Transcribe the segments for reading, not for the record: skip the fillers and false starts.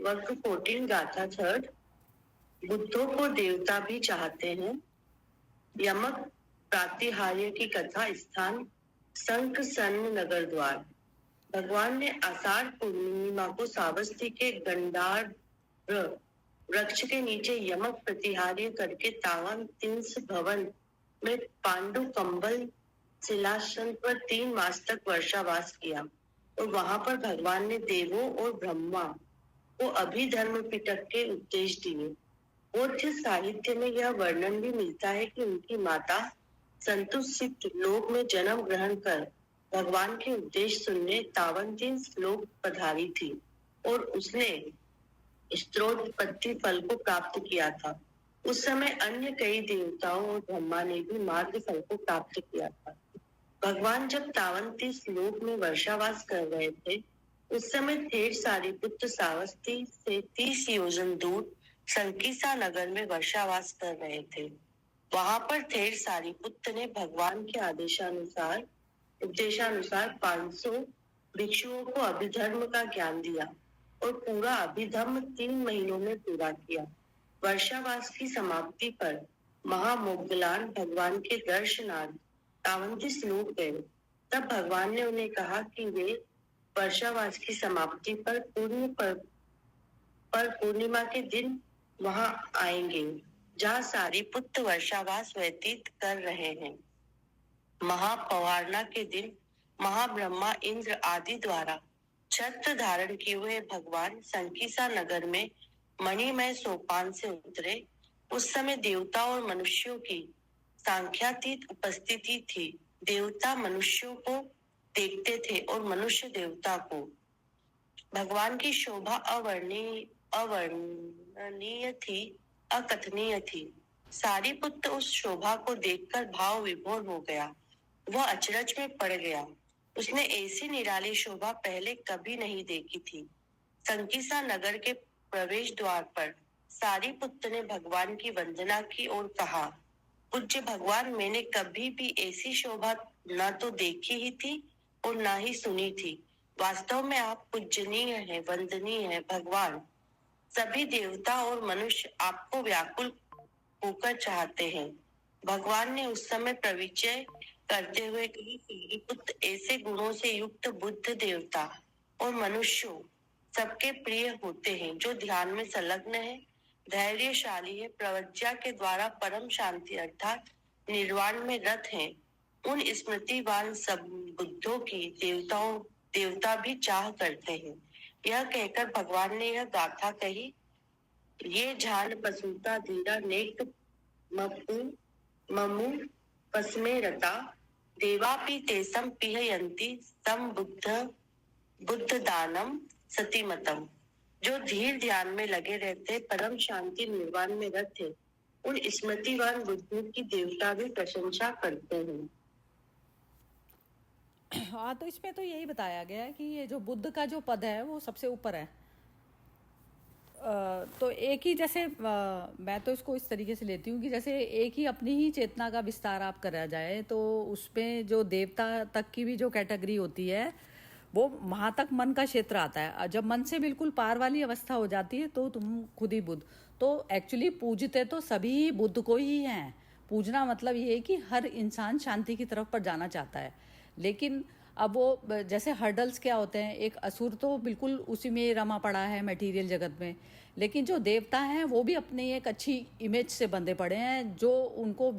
वर्ग 14 गाथा थर्ड। बुद्धों को देवता भी चाहते हैं। यमक प्रातिहार्य की कथा स्थान संक सन्न नगर द्वार। भगवान ने आषाढ़ पूर्णिमा को सावस्ती के गंडार वृक्ष के नीचे यमक प्रतिहार्य करके तावन तिंस भवन में पांडु कंबल शिलासन पर 3 मास तक वर्षावास किया और वहां पर भगवान ने देवों और ब्रह्मा को अभिधर्म पिटक के उपदेश दिए। बौद्ध साहित्य में यह वर्णन भी मिलता है कि उनकी माता संतुष्ट लोक में जन्म ग्रहण कर भगवान के उपदेश सुनने तावंतिन श्लोक पधारी थी और उसने स्त्रोतपत्ति फल को प्राप्त किया था। उस समय अन्य कई देवताओं और ब्रह्मा ने भी मार्ग फल को प्राप्त किया था। भगवान जब तावंती श्लोक में वर्षावास कर रहे थे उस समय थेर सारिपुत्र सावस्ती से 30 योजन दूर संकीसा नगर में वर्षावास कर रहे थे। वहां पर थेर सारिपुत्र ने भगवान के उपदेशानुसार 500 भिक्षुओं को अभिधर्म का ज्ञान दिया और पूरा अभिधर्म 3 महीनों में पूरा किया। वर्षावास की समाप्ति पर महामोग्गलान भगवान के दर्शनार्थ तावंती श्लोक गए। तब भगवान ने उन्हें कहा कि वे वर्षावास की समाप्ति पर पूर्णिमा के दिन वहां आएंगे जहां सारिपुत्र वर्षावास व्यतीत कर रहे हैं। महापवारना के दिन महाब्रह्मा इंद्र आदि द्वारा छत्र धारण किए हुए भगवान संकीसा नगर में मणिमय सोपान से उतरे। उस समय देवता और मनुष्यों की सांख्यातीत उपस्थिति थी। देवता मनुष्यों को देखते थे और मनुष्य देवता को। भगवान की शोभा अवर्णनीय थी, अकथनीय थी। सारिपुत्र उस शोभा को देखकर भाव विभोर हो गया। वह अचरज में पड़ गया। उसने ऐसी निराली शोभा पहले कभी नहीं देखी थी। संकीसा नगर के प्रवेश द्वार पर सारिपुत्र ने भगवान की वंदना की और कहा, पूज्य भगवान, मैंने कभी भी ऐसी शोभा न तो देखी ही थी और न ही सुनी थी। वास्तव में आप पूजनीय हैं, वंदनीय हैं भगवान। सभी देवता और मनुष्य आपको व्याकुल होकर चाहते हैं। भगवान ने उस समय प्रविचय करते हुए कहा, सारिपुत्र, ऐसे गुणों से युक्त बुद्ध देवता और मनुष्यों सबके प्रिय होते हैं जो ध्यान में संलग्न है, धैर्यशाली है, प्रवज्ञा के द्वारा परम शांति अर्थात निर्वाण में रत हैं। उन स्मृतिवान सब बुद्धों की देवता भी चाह करते हैं। यह कहकर भगवान ने यह गाथा कही, ये झान पसूता धीरा नेक ममु पस्मे रता देवापि तेसम पिहयन्ति सम बुद्ध दानम सतीमतम। जो धीर ध्यान में लगे रहते परम शांति निर्वाण में रत है, उन स्मृतिवान बुद्धों की देवता भी प्रशंसा करते हैं। हाँ, तो इसमें तो यही बताया गया है कि ये जो बुद्ध का जो पद है वो सबसे ऊपर है। तो एक ही जैसे मैं तो इसको इस तरीके से लेती हूँ कि जैसे एक ही अपनी ही चेतना का विस्तार आप करा जाए तो उसमें जो देवता तक की भी जो कैटेगरी होती है वो वहाँ तक मन का क्षेत्र आता है। जब मन से बिल्कुल पार वाली अवस्था हो जाती है तो तुम खुद ही बुद्ध। तो एक्चुअली पूजते तो सभी बुद्ध को ही हैं। पूजना मतलब ये है कि हर इंसान शांति की तरफ पर जाना चाहता है। लेकिन अब वो जैसे हर्डल्स क्या होते हैं, एक असुर तो बिल्कुल उसी में रमा पड़ा है मटेरियल जगत में, लेकिन जो देवता हैं वो भी अपनी एक अच्छी इमेज से बंधे पड़े हैं जो उनको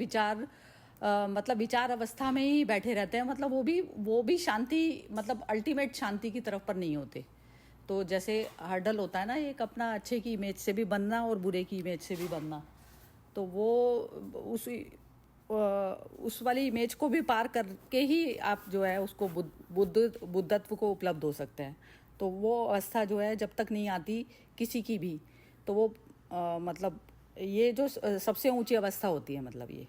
मतलब विचार अवस्था में ही बैठे रहते हैं। मतलब वो भी शांति मतलब अल्टीमेट शांति की तरफ पर नहीं होते। तो जैसे हर्डल होता है ना एक अपना अच्छे की इमेज से भी बनना और बुरे की इमेज से भी बनना, तो वो उस वाली इमेज को भी पार करके ही आप जो है उसको बुद्धत्व को उपलब्ध हो सकते हैं। तो वो अवस्था जो है जब तक नहीं आती किसी की भी, तो वो मतलब ये जो सबसे ऊंची अवस्था होती है, मतलब ये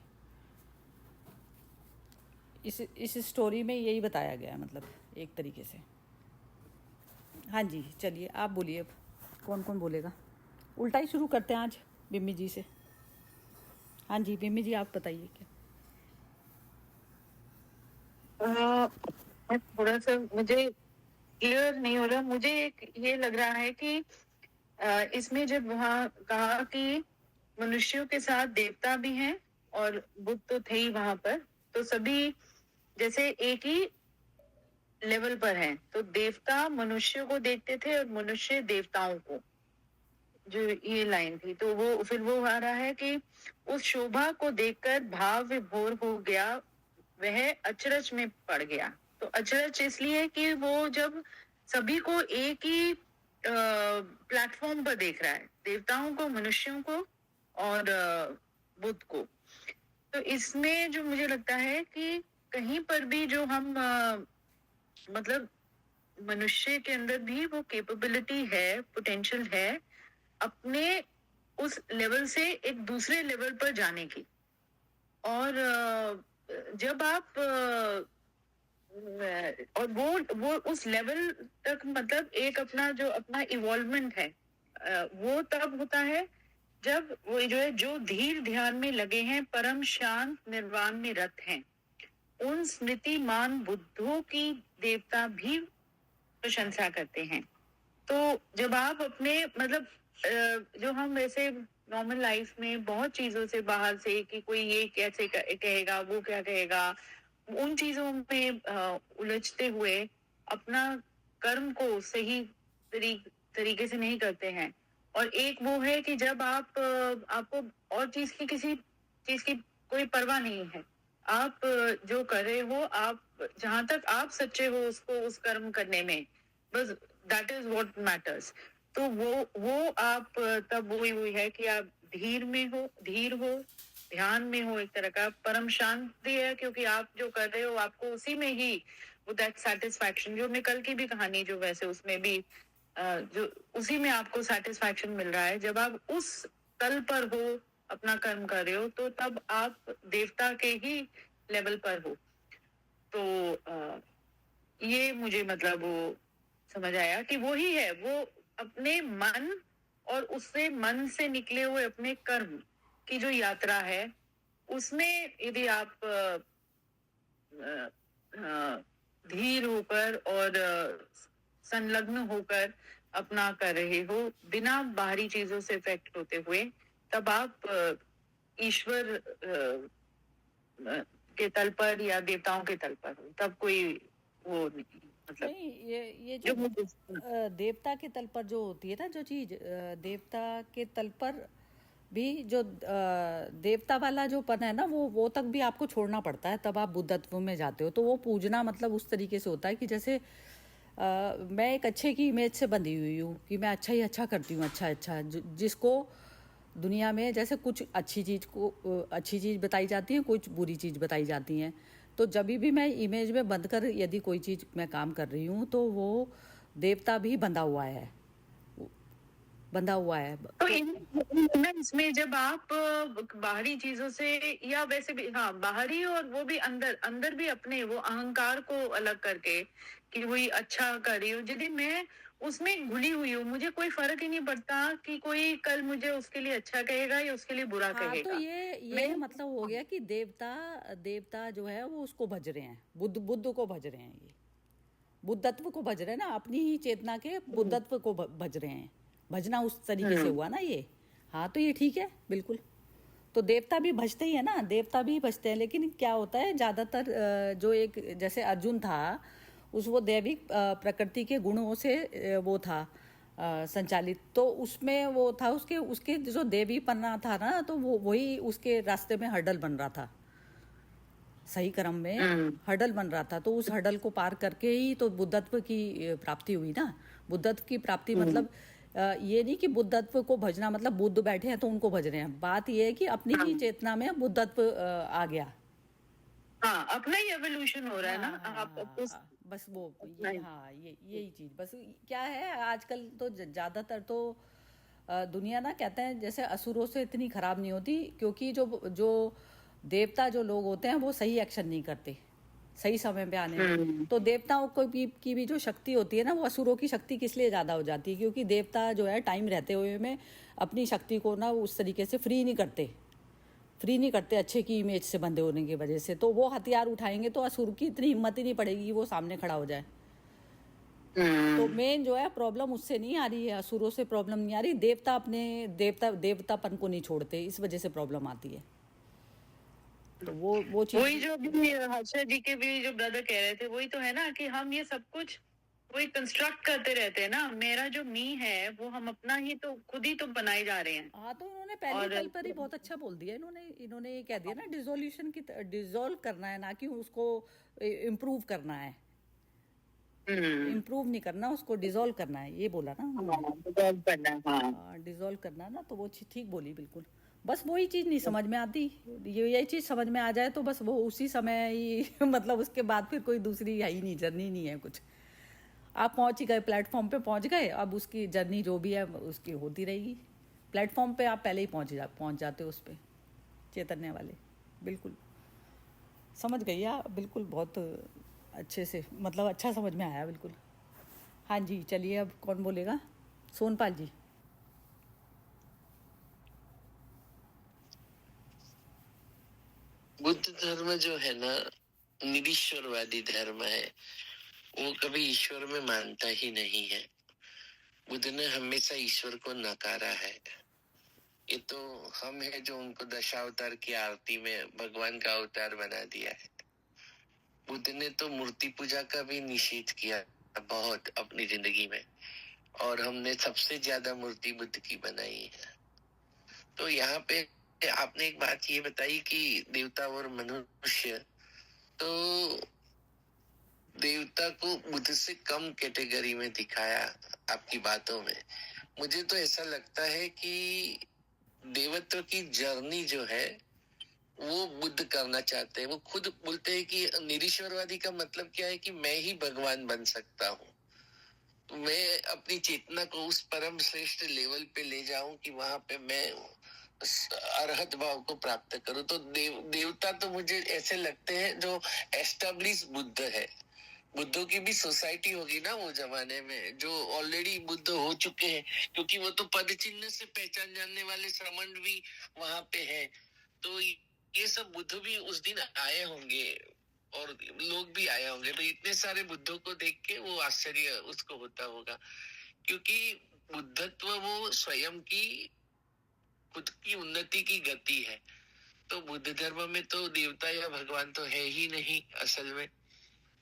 इस स्टोरी में यही बताया गया है, मतलब एक तरीके से। हाँ जी, चलिए आप बोलिए। अब कौन कौन बोलेगा? उल्टा ही शुरू करते हैं आज बिम्मी जी से। हाँ जी बिम्मी जी, आप बताइए क्या। थोड़ा सा मुझे क्लियर नहीं हो रहा। मुझे एक ये लग रहा है कि इसमें जब वहाँ कहा कि मनुष्यों के साथ देवता भी हैं और बुद्ध तो थे ही वहां पर, तो सभी जैसे एक ही लेवल पर हैं, तो देवता मनुष्यों को देखते थे और मनुष्य देवताओं को, जो ये लाइन थी। तो वो फिर वो आ रहा है कि उस शोभा को देखकर भाव विभोर हो गया, वह अचरज में पड़ गया। तो अचरज इसलिए कि वो जब सभी को एक ही प्लेटफॉर्म पर देख रहा है, देवताओं को, मनुष्यों को और बुद्ध को। तो इसमें जो मुझे लगता है कि कहीं पर भी जो हम मतलब मनुष्य के अंदर भी वो कैपेबिलिटी है, पोटेंशियल है अपने उस लेवल से एक दूसरे लेवल पर जाने की। और जब आप और वो उस लेवल तक मतलब एक अपना जो अपना इवॉल्वमेंट है, वो तब होता है जब वो जो है, जो धीर ध्यान में लगे हैं, परम शांत निर्वाण में रत हैं, उन स्मृतिमान बुद्धों की देवता भी प्रशंसा करते हैं। तो जब आप अपने मतलब जो हम वैसे नॉर्मल लाइफ में बहुत चीजों से बाहर से कि कोई ये कैसे कहेगा, वो क्या कहेगा, उन चीजों में उलझते हुए अपना कर्म को सही तरीके से नहीं करते हैं। और एक वो है कि जब आप आपको और चीज की, किसी चीज की कोई परवाह नहीं है, आप जो कर रहे हो, आप जहां तक आप सच्चे हो उसको, उस कर्म करने में, बस दैट इज व्हाट मैटर्स। तो वो आप तब वही है कि आप धीर हो, ध्यान में हो, एक तरह का परम शांति है, क्योंकि आप जो कर रहे हो आपको उसी में ही वो दैट सेटिस्फैक्शन, जो मैं कल की भी कहानी जो वैसे उसमें भी जो उसी में आपको सेटिस्फैक्शन मिल रहा है। जब आप उस तल पर हो, अपना कर्म कर रहे हो, तो तब आप देवता के ही लेवल पर हो। तो ये मुझे मतलब वो समझ आया कि वो ही है, वो अपने मन और उससे मन से निकले हुए अपने कर्म की जो यात्रा है, उसमें यदि आप धीर होकर और संलग्न होकर अपना कर रहे हो, बिना बाहरी चीजों से इफेक्ट होते हुए, तब आप ईश्वर के तल पर या देवताओं के तल पर हो। तब कोई वो नहीं, मतलब नहीं, ये जो देवता के तल पर जो होती है ना जो चीज, देवता के तल पर भी जो देवता वाला जो पन है ना, वो तक भी आपको छोड़ना पड़ता है, तब आप बुद्धत्व में जाते हो। तो वो पूजना मतलब उस तरीके से होता है कि जैसे मैं एक अच्छे की इमेज से बंधी हुई हूँ कि मैं अच्छा ही अच्छा करती हूँ, अच्छा जिसको दुनिया में जैसे कुछ अच्छी चीज़ बताई जाती है, कुछ बुरी चीज़ बताई जाती हैं। तो जब भी मैं इमेज में बंद कर यदि कोई चीज़ मैं काम कर रही हूँ, तो वो देवता भी बंधा हुआ है। तो इसमें जब आप बाहरी चीजों से या वैसे भी, हाँ, बाहरी और वो भी अंदर भी अपने वो अहंकार को अलग करके कि वही अच्छा कर रही हूँ, यदि मैं उसमें घुली हुई हूँ, मुझे कोई फर्क ही नहीं पड़ता कि कोई कल मुझे उसके लिए अच्छा कहेगा या उसके लिए बुरा हाँ, तो कहेगा। ये मतलब हो गया कि देवता जो है वो उसको भज रहे हैं, बुद्ध को भज रहे हैं, ये बुद्धत्व को भज रहे हैं ना, अपनी ही चेतना के बुद्धत्व को भज रहे हैं। भजना उस तरीके से हुआ ना ये। हाँ, तो ये ठीक है बिल्कुल। तो देवता भी भजते ही है ना, देवता भी भजते हैं, लेकिन क्या होता है ज़्यादातर जो एक जैसे अर्जुन था, वो दैविक प्रकृति के गुणों से वो था संचालित। तो उसमें वो था, उसके जो देवी पन्ना था ना, तो वो वही उसके रास्ते में हर्डल बन रहा था, सही क्रम में हर्डल बन रहा था। तो उस हर्डल को पार करके ही तो बुद्धत्व की प्राप्ति हुई ना। बुद्धत्व की प्राप्ति मतलब ये नहीं कि बुद्धत्व को भजना मतलब बुद्ध बैठे हैं तो उनको भज रहे हैं। बात ये है कि अपनी ही चेतना में बुद्धत्व आ गया। हाँ, अपना ही एवोल्यूशन हो रहा है ना। आप बस वो यही चीज बस क्या है आजकल तो ज्यादातर तो दुनिया ना कहते हैं जैसे असुरों से इतनी खराब नहीं होती, क्योंकि जो देवता जो लोग होते हैं वो सही एक्शन नहीं करते सही समय पे आने में। तो देवताओं को की भी जो शक्ति होती है ना, वो असुरों की शक्ति किस लिए ज़्यादा हो जाती है, क्योंकि देवता जो है टाइम रहते हुए में अपनी शक्ति को ना उस तरीके से फ्री नहीं करते अच्छे की इमेज से बंधे होने की वजह से। तो वो हथियार उठाएंगे तो असुर की इतनी हिम्मत ही नहीं पड़ेगी कि वो सामने खड़ा हो जाए। तो मेन जो है प्रॉब्लम उससे नहीं आ रही है, असुरों से प्रॉब्लम नहीं आ रही, देवता अपने देवतापन को नहीं छोड़ते, इस वजह से प्रॉब्लम आती है। तो वो चीज वही जो अभी हर्षा जी के भी जो ब्रदर कह रहे थे, वही तो है ना कि हम ये सब कुछ वही कंस्ट्रक्ट करते रहते हैं ना। मेरा जो मी है वो हम अपना ही तो खुद ही तो बनाए जा रहे हैं। हाँ, तो इन्होंने पहली और पल पर ही बहुत अच्छा बोल दिया। इन्होंने ये कह दिया ना, डिसोल्यूशन की डिसॉल्व करना है, ना कि उसको इम्प्रूव करना है। इम्प्रूव नहीं करना, उसको डिसॉल्व करना है, ये बोला ना उन्होंने। करना है, हाँ। डिसॉल्व करना है ना, तो वो ठीक बोली बिल्कुल। बस वही चीज़ नहीं समझ में आती, यही चीज़ समझ में आ जाए तो बस वो उसी समय ही मतलब उसके बाद फिर कोई दूसरी है ही नहीं, जर्नी नहीं है कुछ। आप पहुंच ही गए, प्लेटफॉर्म पे पहुंच गए, अब उसकी जर्नी जो भी है उसकी होती रहेगी। प्लेटफॉर्म पे आप पहले ही पहुंच जाते हो उस पे, चैतन्य वाले। बिल्कुल समझ गई आप, बिल्कुल बहुत अच्छे से, मतलब अच्छा समझ में आया बिल्कुल। हाँ जी, चलिए अब कौन बोलेगा? सोनपाल जी। बुद्ध धर्म जो है ना, निरीश्वरवादी धर्म है। वो कभी ईश्वर में मानता ही नहीं है। बुद्ध ने हमेशा ईश्वर को नकारा है। ये तो हम है जो उनको दशावतार की आरती में भगवान का अवतार बना दिया है। बुद्ध ने तो मूर्ति पूजा का भी निषेध किया बहुत अपनी जिंदगी में, और हमने सबसे ज्यादा मूर्ति बुद्ध की बनाई है। तो यहाँ पे आपने एक बात ये बताई कि देवता और मनुष्य, तो देवता को बुद्ध से कम कैटेगरी में दिखाया आपकी बातों में। मुझे तो ऐसा लगता है कि देवत्व की जर्नी जो है वो बुद्ध करना चाहते हैं। वो खुद बोलते हैं कि निरीश्वरवादी का मतलब क्या है कि मैं ही भगवान बन सकता हूँ। मैं अपनी चेतना को उस परम श्रेष्ठ लेवल पे ले जाऊं कि वहां पे मैं अरहत भाव को प्राप्त करूं। तो देवता तो मुझे ऐसे लगते हैं जो एस्टेब्लिश बुद्ध है। बुद्धों की भी सोसाइटी होगी ना वो जमाने में, जो ऑलरेडी बुद्ध हो चुके हैं, क्योंकि वो तो पद चिन्ह से पहचान जानने वाले श्रमण भी वहां पे है। तो ये सब बुद्ध भी उस दिन आए होंगे और लोग भी आए होंगे। तो इतने सारे बुद्धों को देख के वो आश्चर्य उसको होता होगा, क्योंकि बुद्धत्व वो स्वयं की खुद की उन्नति की गति है। तो बुद्ध धर्म में तो देवता या भगवान तो है ही नहीं असल में।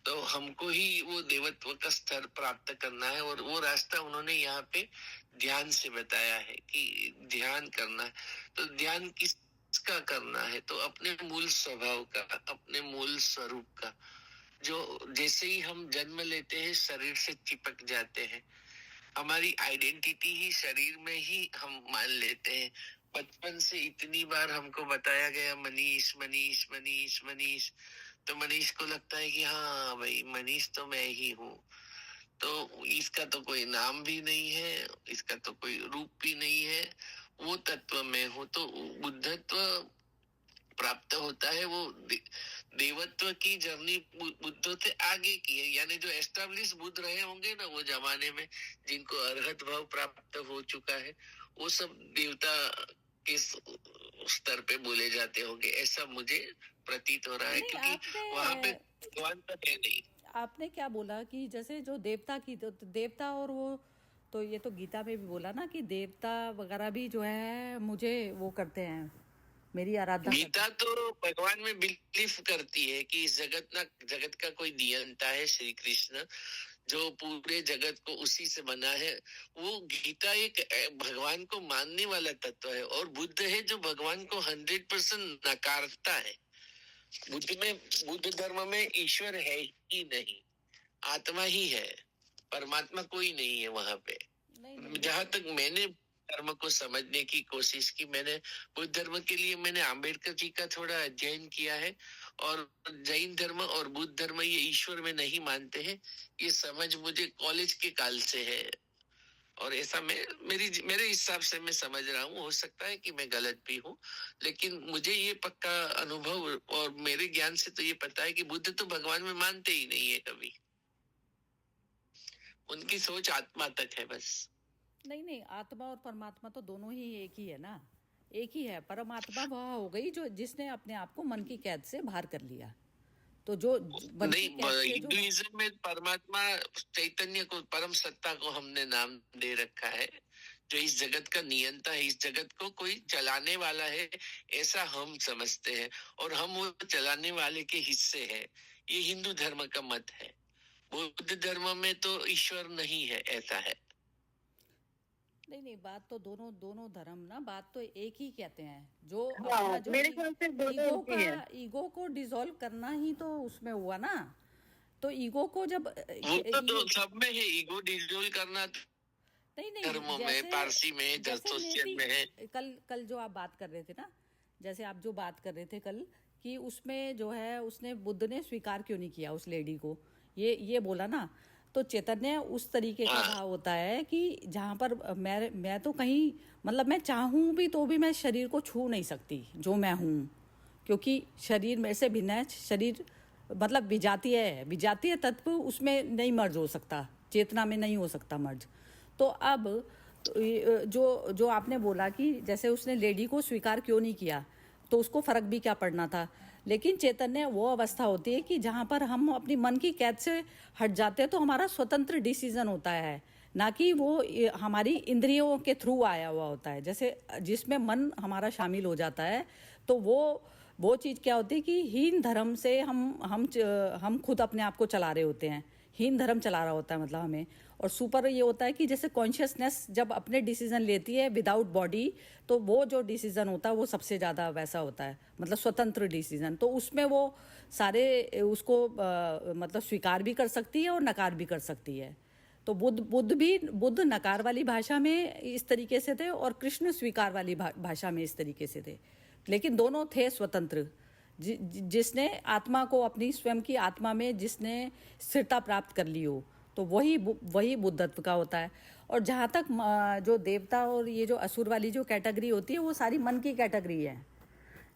तो हमको ही वो देवत्व का स्तर प्राप्त करना है, और वो रास्ता उन्होंने यहाँ पे ध्यान से बताया है कि ध्यान करना है। तो ध्यान किसका करना है? तो अपने मूल स्वभाव का, अपने मूल स्वरूप का। जो जैसे ही हम जन्म लेते हैं शरीर से चिपक जाते हैं, हमारी आइडेंटिटी ही शरीर में ही हम मान लेते हैं। बचपन से इतनी बार हमको बताया गया मनीष मनीष मनीष मनीष, तो मनीष को लगता है कि हाँ भाई मनीष तो मैं ही हूँ। तो इसका तो कोई नाम भी नहीं है, इसका तो कोई रूप भी नहीं है, वो तत्व मैं हूँ। तो बुद्धत्व प्राप्त होता है वो देवत्व की जर्नी बुद्धों से आगे की है। यानी जो एस्टेब्लिश बुद्ध रहे होंगे ना वो जमाने में, जिनको अरहत भाव प्राप्त हो चुका है, वो सब देवता के स्तर पे बोले जाते होंगे, ऐसा मुझे प्रतीत हो रहा है। नहीं, क्योंकि वहां पे भगवान तो है नहीं। आपने क्या बोला कि जैसे जो देवता की, तो देवता और वो, तो ये तो गीता में भी बोला ना कि देवता वगैरह भी जो है मुझे वो करते हैं, मेरी आराधना गीता तो भगवान में बिलीव करती है कि इस जगत का कोई नियंता है श्री कृष्ण, जो पूरे जगत को उसी से बना है। वो गीता एक भगवान को मानने वाला तत्व है, और बुद्ध है जो भगवान को 100% नकारता है। बुद्ध धर्म में ईश्वर है ही नहीं, आत्मा ही है, परमात्मा कोई नहीं है वहां पे। जहां तक मैंने धर्म को समझने की कोशिश की, मैंने बुद्ध धर्म के लिए मैंने आम्बेडकर जी का थोड़ा अध्ययन किया है। और जैन धर्म और बुद्ध धर्म ये ईश्वर में नहीं मानते हैं, ये समझ मुझे कॉलेज के काल से है। और ऐसा मेरे हिसाब से मैं समझ रहा हूँ, हो सकता है कि मैं गलत भी हूँ, लेकिन मुझे ये पक्का अनुभव और मेरे ज्ञान से तो ये पता है कि बुद्ध तो भगवान में मानते ही नहीं है कभी। उनकी सोच आत्मा तक है बस। नहीं, आत्मा और परमात्मा तो दोनों ही एक ही है ना, एक ही है। परमात्मा वह हो गई जो जिसने अपने आप को मन की कैद से बाहर कर लिया। तो जो मन नहीं, की कैच से जो हिंदुइज्म में परमात्मा चैतन्य को, परम सत्ता को हमने नाम दे रखा है, जो इस जगत का नियंता है, इस जगत को कोई चलाने वाला है, ऐसा हम समझते हैं, और हम वो चलाने वाले के हिस्से हैं। ये हिंदू धर्म का मत है। बौद्ध धर्म में तो ईश्वर नहीं है, ऐसा है। नहीं, बात तो दोनों धर्म ना, बात तो एक ही कहते हैं। जो हाँ, अपना जो मेरे ख्याल से दोनों एक ही है। ईगो को डिसॉल्व करना ही तो उसमें हुआ ना। तो ईगो को जब वो तो सब में है, ईगो डिसॉल्व करना नहीं धर्मों में, पारसी में, जरथोस्ट्रियन में है। कल जो आप बात कर रहे थे ना, जैसे आप जो बात कर रहे थे कल, कि उसमें जो है उसने बुद्ध ने स्वीकार क्यों नहीं किया उस लेडी को, ये बोला ना। तो चैतन्य उस तरीके का भाव होता है कि जहाँ पर मैं तो कहीं, मतलब मैं चाहूँ भी तो भी मैं शरीर को छू नहीं सकती जो मैं हूँ, क्योंकि शरीर मेरे से भिन्न है। शरीर मतलब विजातीय तत्व उसमें नहीं मर्ज हो सकता, चेतना में नहीं हो सकता मर्ज। तो अब जो आपने बोला कि जैसे उसने लेडी को स्वीकार क्यों नहीं किया, तो उसको फर्क भी क्या पड़ना था। लेकिन चैतन्य वो अवस्था होती है कि जहाँ पर हम अपनी मन की कैद से हट जाते हैं, तो हमारा स्वतंत्र डिसीजन होता है, ना कि वो हमारी इंद्रियों के थ्रू आया हुआ होता है। जैसे जिसमें मन हमारा शामिल हो जाता है, तो वो चीज़ क्या होती है कि हीन धर्म से हम खुद अपने आप को चला रहे होते हैं। हीन धर्म चला रहा होता है मतलब हमें। और सुपर ये होता है कि जैसे कॉन्शियसनेस जब अपने डिसीजन लेती है विदाउट बॉडी, तो वो जो डिसीजन होता है वो सबसे ज़्यादा वैसा होता है, मतलब स्वतंत्र डिसीजन। तो उसमें वो सारे उसको मतलब स्वीकार भी कर सकती है और नकार भी कर सकती है। तो बुद्ध नकार वाली भाषा में इस तरीके से थे, और कृष्ण स्वीकार वाली भाषा में इस तरीके से थे। लेकिन दोनों थे स्वतंत्र। जिसने आत्मा को, अपनी स्वयं की आत्मा में जिसने स्थिरता प्राप्त कर ली हो, तो वही बुद्धत्व का होता है। और जहाँ तक जो देवता और ये जो असुर वाली जो कैटेगरी होती है, वो सारी मन की कैटेगरी है।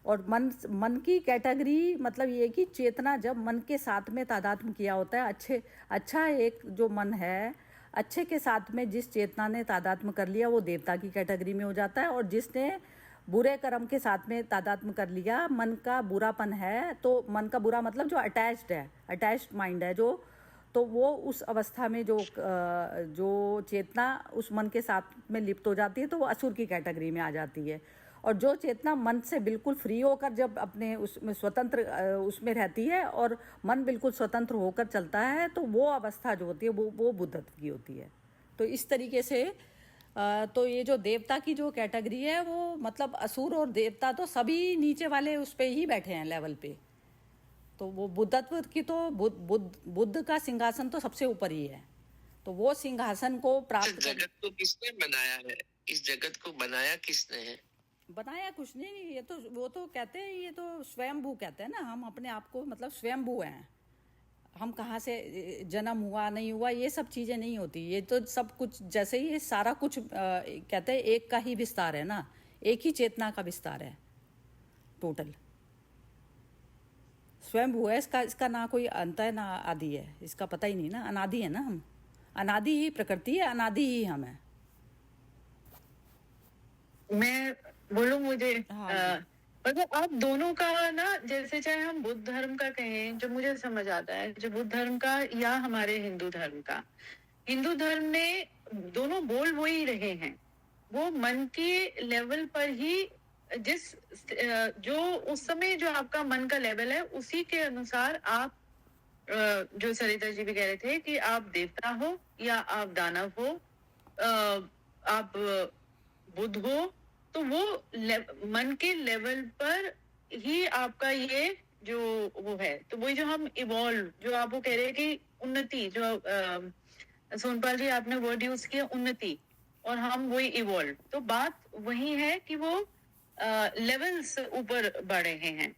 और मन की कैटेगरी मतलब ये कि चेतना जब मन के साथ में तादात्म्य किया होता है, अच्छा एक जो मन है, अच्छे के साथ में जिस चेतना ने तादात्म्य कर लिया, वो देवता की कैटेगरी में हो जाता है। और जिसने बुरे कर्म के साथ में तादात्म्य कर लिया, मन का बुरापन है, तो मन का बुरा मतलब जो अटैच्ड माइंड है जो, तो वो उस अवस्था में जो चेतना उस मन के साथ में लिप्त हो जाती है, तो वो असुर की कैटेगरी में आ जाती है। और जो चेतना मन से बिल्कुल फ्री होकर जब अपने उसमें स्वतंत्र उसमें रहती है, और मन बिल्कुल स्वतंत्र होकर चलता है, तो वो अवस्था जो होती है वो बुद्धत्व की होती है। तो इस तरीके से तो ये जो देवता की जो कैटेगरी है, वो मतलब असुर और देवता तो सभी नीचे वाले उस पे ही बैठे हैं लेवल पे। तो वो बुद्धत्व की तो बुद्ध का सिंहासन तो सबसे ऊपर ही है। तो वो सिंहासन को प्राप्त जगत को किसने बनाया है? इस जगत को बनाया किसने है? बनाया कुछ नहीं, ये तो वो तो कहते हैं, ये तो स्वयंभू कहते हैं ना। हम अपने आप को मतलब स्वयंभू हैं। हम कहाँ से जन्म हुआ नहीं हुआ, ये सब चीज़ें नहीं होती। ये तो सब कुछ जैसे ये सारा कुछ कहते हैं एक का ही विस्तार है ना, एक ही चेतना का विस्तार है टोटल। स्वयंभू है, इसका ना कोई अंत है ना आदि है, इसका पता ही नहीं ना। अनादि है ना हम, अनादि ही प्रकृति है, अनादि ही हम है। मैं बोलूं मुझे हाँ, मतलब आप दोनों का ना, जैसे चाहे हम बुद्ध धर्म का कहें, जो मुझे समझ आता है, जो बुद्ध धर्म का या हमारे हिंदू धर्म का, हिंदू धर्म ने दोनों बोल वो ही रहे हैं। वो मन के लेवल पर ही जो उस समय जो आपका मन का लेवल है, उसी के अनुसार आप जो सरिता जी भी कह रहे थे कि आप देवता हो या आप दानव हो, आप बुद्ध हो, तो वो मन के लेवल पर ही आपका ये जो वो है। तो वही जो हम इवॉल्व, जो आप वो कह रहे हैं कि उन्नति, जो सोनपाल जी आपने वर्ड यूज किया उन्नति, और हम वही इवॉल्व, तो बात वही है कि वो लेवल्स ऊपर बढ़ रहे हैं।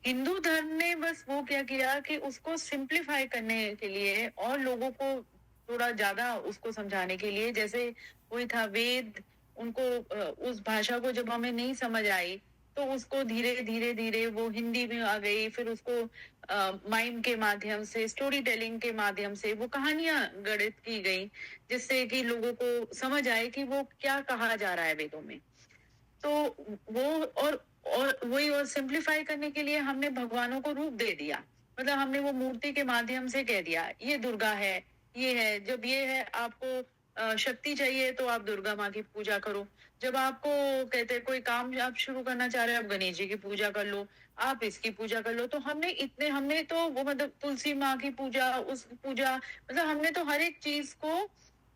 हिंदू धर्म ने बस वो क्या किया कि उसको सिंप्लीफाई करने के लिए और लोगों को थोड़ा ज्यादा उसको समझाने के लिए, जैसे वही था वेद, उनको उस भाषा को जब हमें नहीं समझ आई, तो उसको धीरे वो हिंदी में आ गई, फिर उसको माइम के माध्यम से, स्टोरी टेलिंग के माध्यम से वो कहानियां गढ़ित की गई, जिससे कि लोगों को समझ आए कि वो क्या कहा जा रहा है वेदों में। तो वो और वही, और सिंप्लीफाई करने के लिए हमने भगवानों को रूप दे दिया। मतलब हमने वो मूर्ति के माध्यम से कह दिया ये दुर्गा है, ये है। जब ये है, आपको शक्ति चाहिए तो आप दुर्गा माँ की पूजा करो। जब आपको कहते हैं कोई काम आप शुरू करना चाह रहे हो, आप गणेश जी की पूजा कर लो, आप इसकी पूजा कर लो। तो हमने तो वो मतलब तुलसी माँ की पूजा, उस पूजा, मतलब हमने तो हर एक चीज को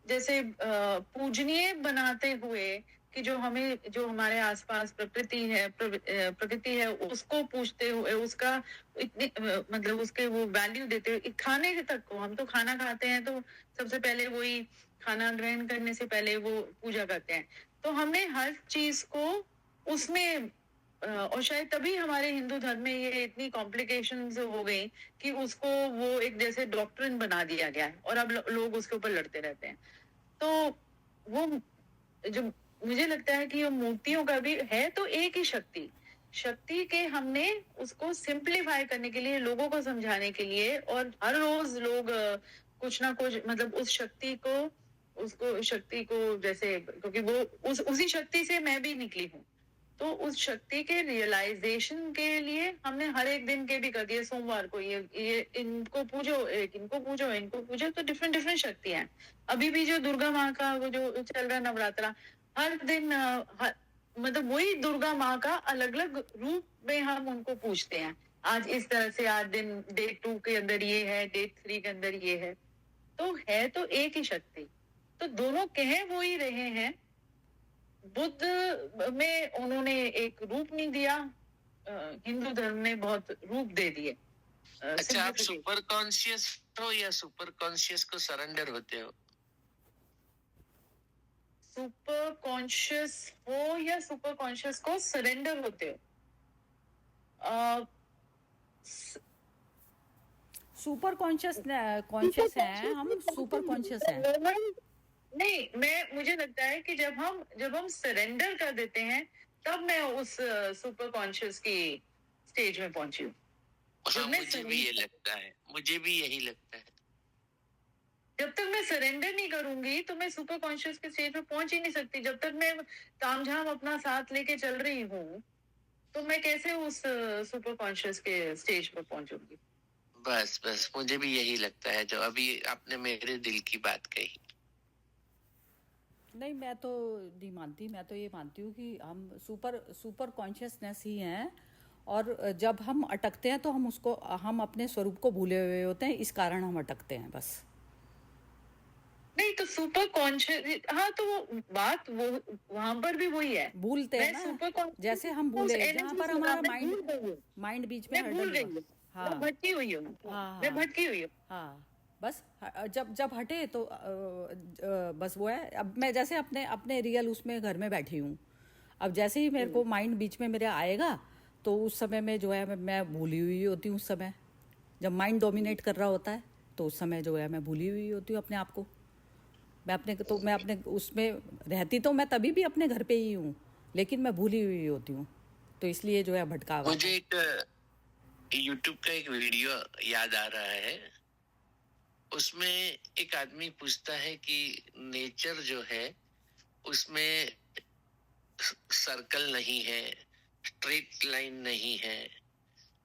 जैसे पूजनीय बनाते हुए कि जो हमारे आसपास प्रकृति है उसको पूजते हुए, उसका इतनी मतलब उसके वो वैल्यू देते हुए, खाने तक को, हम तो खाना खाते हैं तो सबसे पहले वही खाना ग्रहण करने से पहले वो पूजा करते हैं। तो हमने हर चीज को उसमें और शायद तभी हमारे हिंदू धर्म में ये इतनी कॉम्प्लिकेशंस हो गई कि उसको वो एक जैसे डॉक्ट्रिन बना दिया गया है और अब लोग उसके ऊपर लड़ते रहते हैं। तो वो जो मुझे लगता है कि वो मूर्तियों का भी है तो एक ही शक्ति के हमने उसको सिंप्लीफाई करने के लिए, लोगों को समझाने के लिए, और हर रोज लोग कुछ ना कुछ मतलब उस शक्ति को जैसे, क्योंकि वो उसी शक्ति से मैं भी निकली हूँ, तो उस शक्ति के रियलाइजेशन के लिए हमने हर एक दिन के भी कर दिए। सोमवार को ये इनको पूजो, इनको पूजो, तो डिफरेंट डिफरेंट शक्तियां हैं। अभी भी जो दुर्गा माँ का वो जो चल रहा है नवरात्रा, हर दिन मतलब वही दुर्गा माँ का अलग अलग रूप में हम उनको पूजते हैं। आज इस तरह से, आज दिन डे 2 के अंदर ये है, डे 3 के अंदर ये है, तो है तो एक ही शक्ति। तो दोनों कह वो ही रहे हैं। बुद्ध में उन्होंने एक रूप नहीं दिया, हिंदू धर्म ने बहुत रूप दे दिए। अच्छा, आप सुपर कॉन्शियस हो या सुपर कॉन्शियस को सरेंडर होते हो? सुपर कॉन्शियस हो या सुपर कॉन्शियस को सरेंडर होते हो? सुपर कॉन्शियस हैं हम, सुपर कॉन्शियस हैं। नहीं, मुझे लगता है कि जब हम सरेंडर कर देते हैं तब मैं उस सुपर कॉन्शियस की स्टेज में पहुंची हूँ। हाँ, मुझे भी ये लगता है, मुझे भी यही लगता है। जब तक मैं सरेंडर नहीं करूंगी तो मैं सुपर कॉन्शियस के स्टेज में पहुंच ही नहीं सकती। जब तक मैं तामझाम अपना साथ लेके चल रही हूँ तो मैं कैसे उस सुपर कॉन्शियस के स्टेज पर पहुंचूंगी? बस मुझे भी यही लगता है जो अभी आपने मेरे दिल की बात कही। नहीं, मैं तो नहीं मानती। मैं तो ये मानती हूँ कि हम सुपर कॉन्शियसनेस ही हैं, और जब हम अटकते हैं तो हम अपने स्वरूप को भूले हुए होते हैं, इस कारण हम अटकते हैं बस। नहीं तो सुपर कॉन्शियस, हाँ, तो वो बात वो वहां पर भी वही है, भूलते हैं ना, जैसे हम भूले जहाँ पर हमारा माइंड बीच में भूल गई हूँ। हाँ, भटकी हुई हूँ। मैं भटकी हुई हूँ। हाँ, बस जब हटे तो बस वो है। अब मैं जैसे अपने रियल उसमें घर में बैठी हूँ, अब जैसे ही मेरे को माइंड बीच में मेरे आएगा तो उस समय में जो है मैं भूली हुई होती हूँ। उस समय जब माइंड डोमिनेट कर रहा होता है तो उस समय जो है मैं भूली हुई होती हूँ अपने आप को। मैं अपने उसमें रहती तो मैं तभी भी अपने घर पे ही हूँ, लेकिन मैं भूली हुई होती हूँ, तो इसलिए जो है भटकावा। मुझे एक YouTube का एक वीडियो याद आ रहा है। उसमें एक आदमी पूछता है कि नेचर जो है उसमें सर्कल नहीं है, स्ट्रेट लाइन नहीं है,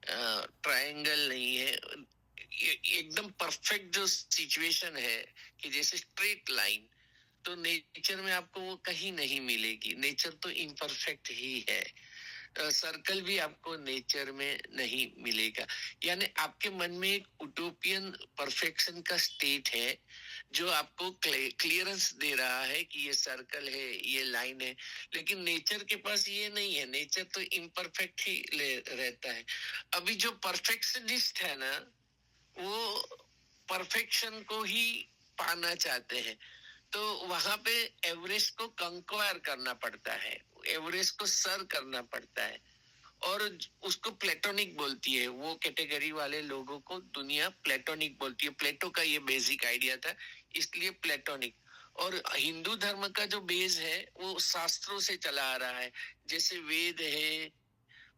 ट्रायंगल नहीं है, एकदम परफेक्ट जो सिचुएशन है कि जैसे स्ट्रेट लाइन, तो नेचर में आपको वो कहीं नहीं मिलेगी। नेचर तो इम्परफेक्ट ही है। सर्कल भी आपको नेचर में नहीं मिलेगा। यानी आपके मन में एक उटोपियन परफेक्शन का स्टेट है जो आपको क्लियरेंस दे रहा है कि ये सर्कल है, ये लाइन है, लेकिन नेचर के पास ये नहीं है। नेचर तो इम्परफेक्ट ही रहता है। अभी जो परफेक्शनिस्ट है ना, वो परफेक्शन को ही पाना चाहते हैं, तो वहां पे एवरेस्ट को कंक्वायर करना पड़ता है, एवरेस्ट को सर करना पड़ता है, और उसको प्लेटोनिक बोलती है। वो कैटेगरी वाले लोगों को दुनिया प्लेटोनिक बोलती है। प्लेटो का ये बेसिक आइडिया था, इसलिए प्लेटोनिक। और हिंदू धर्म का जो बेस है वो शास्त्रों से चला आ रहा है, जैसे वेद है,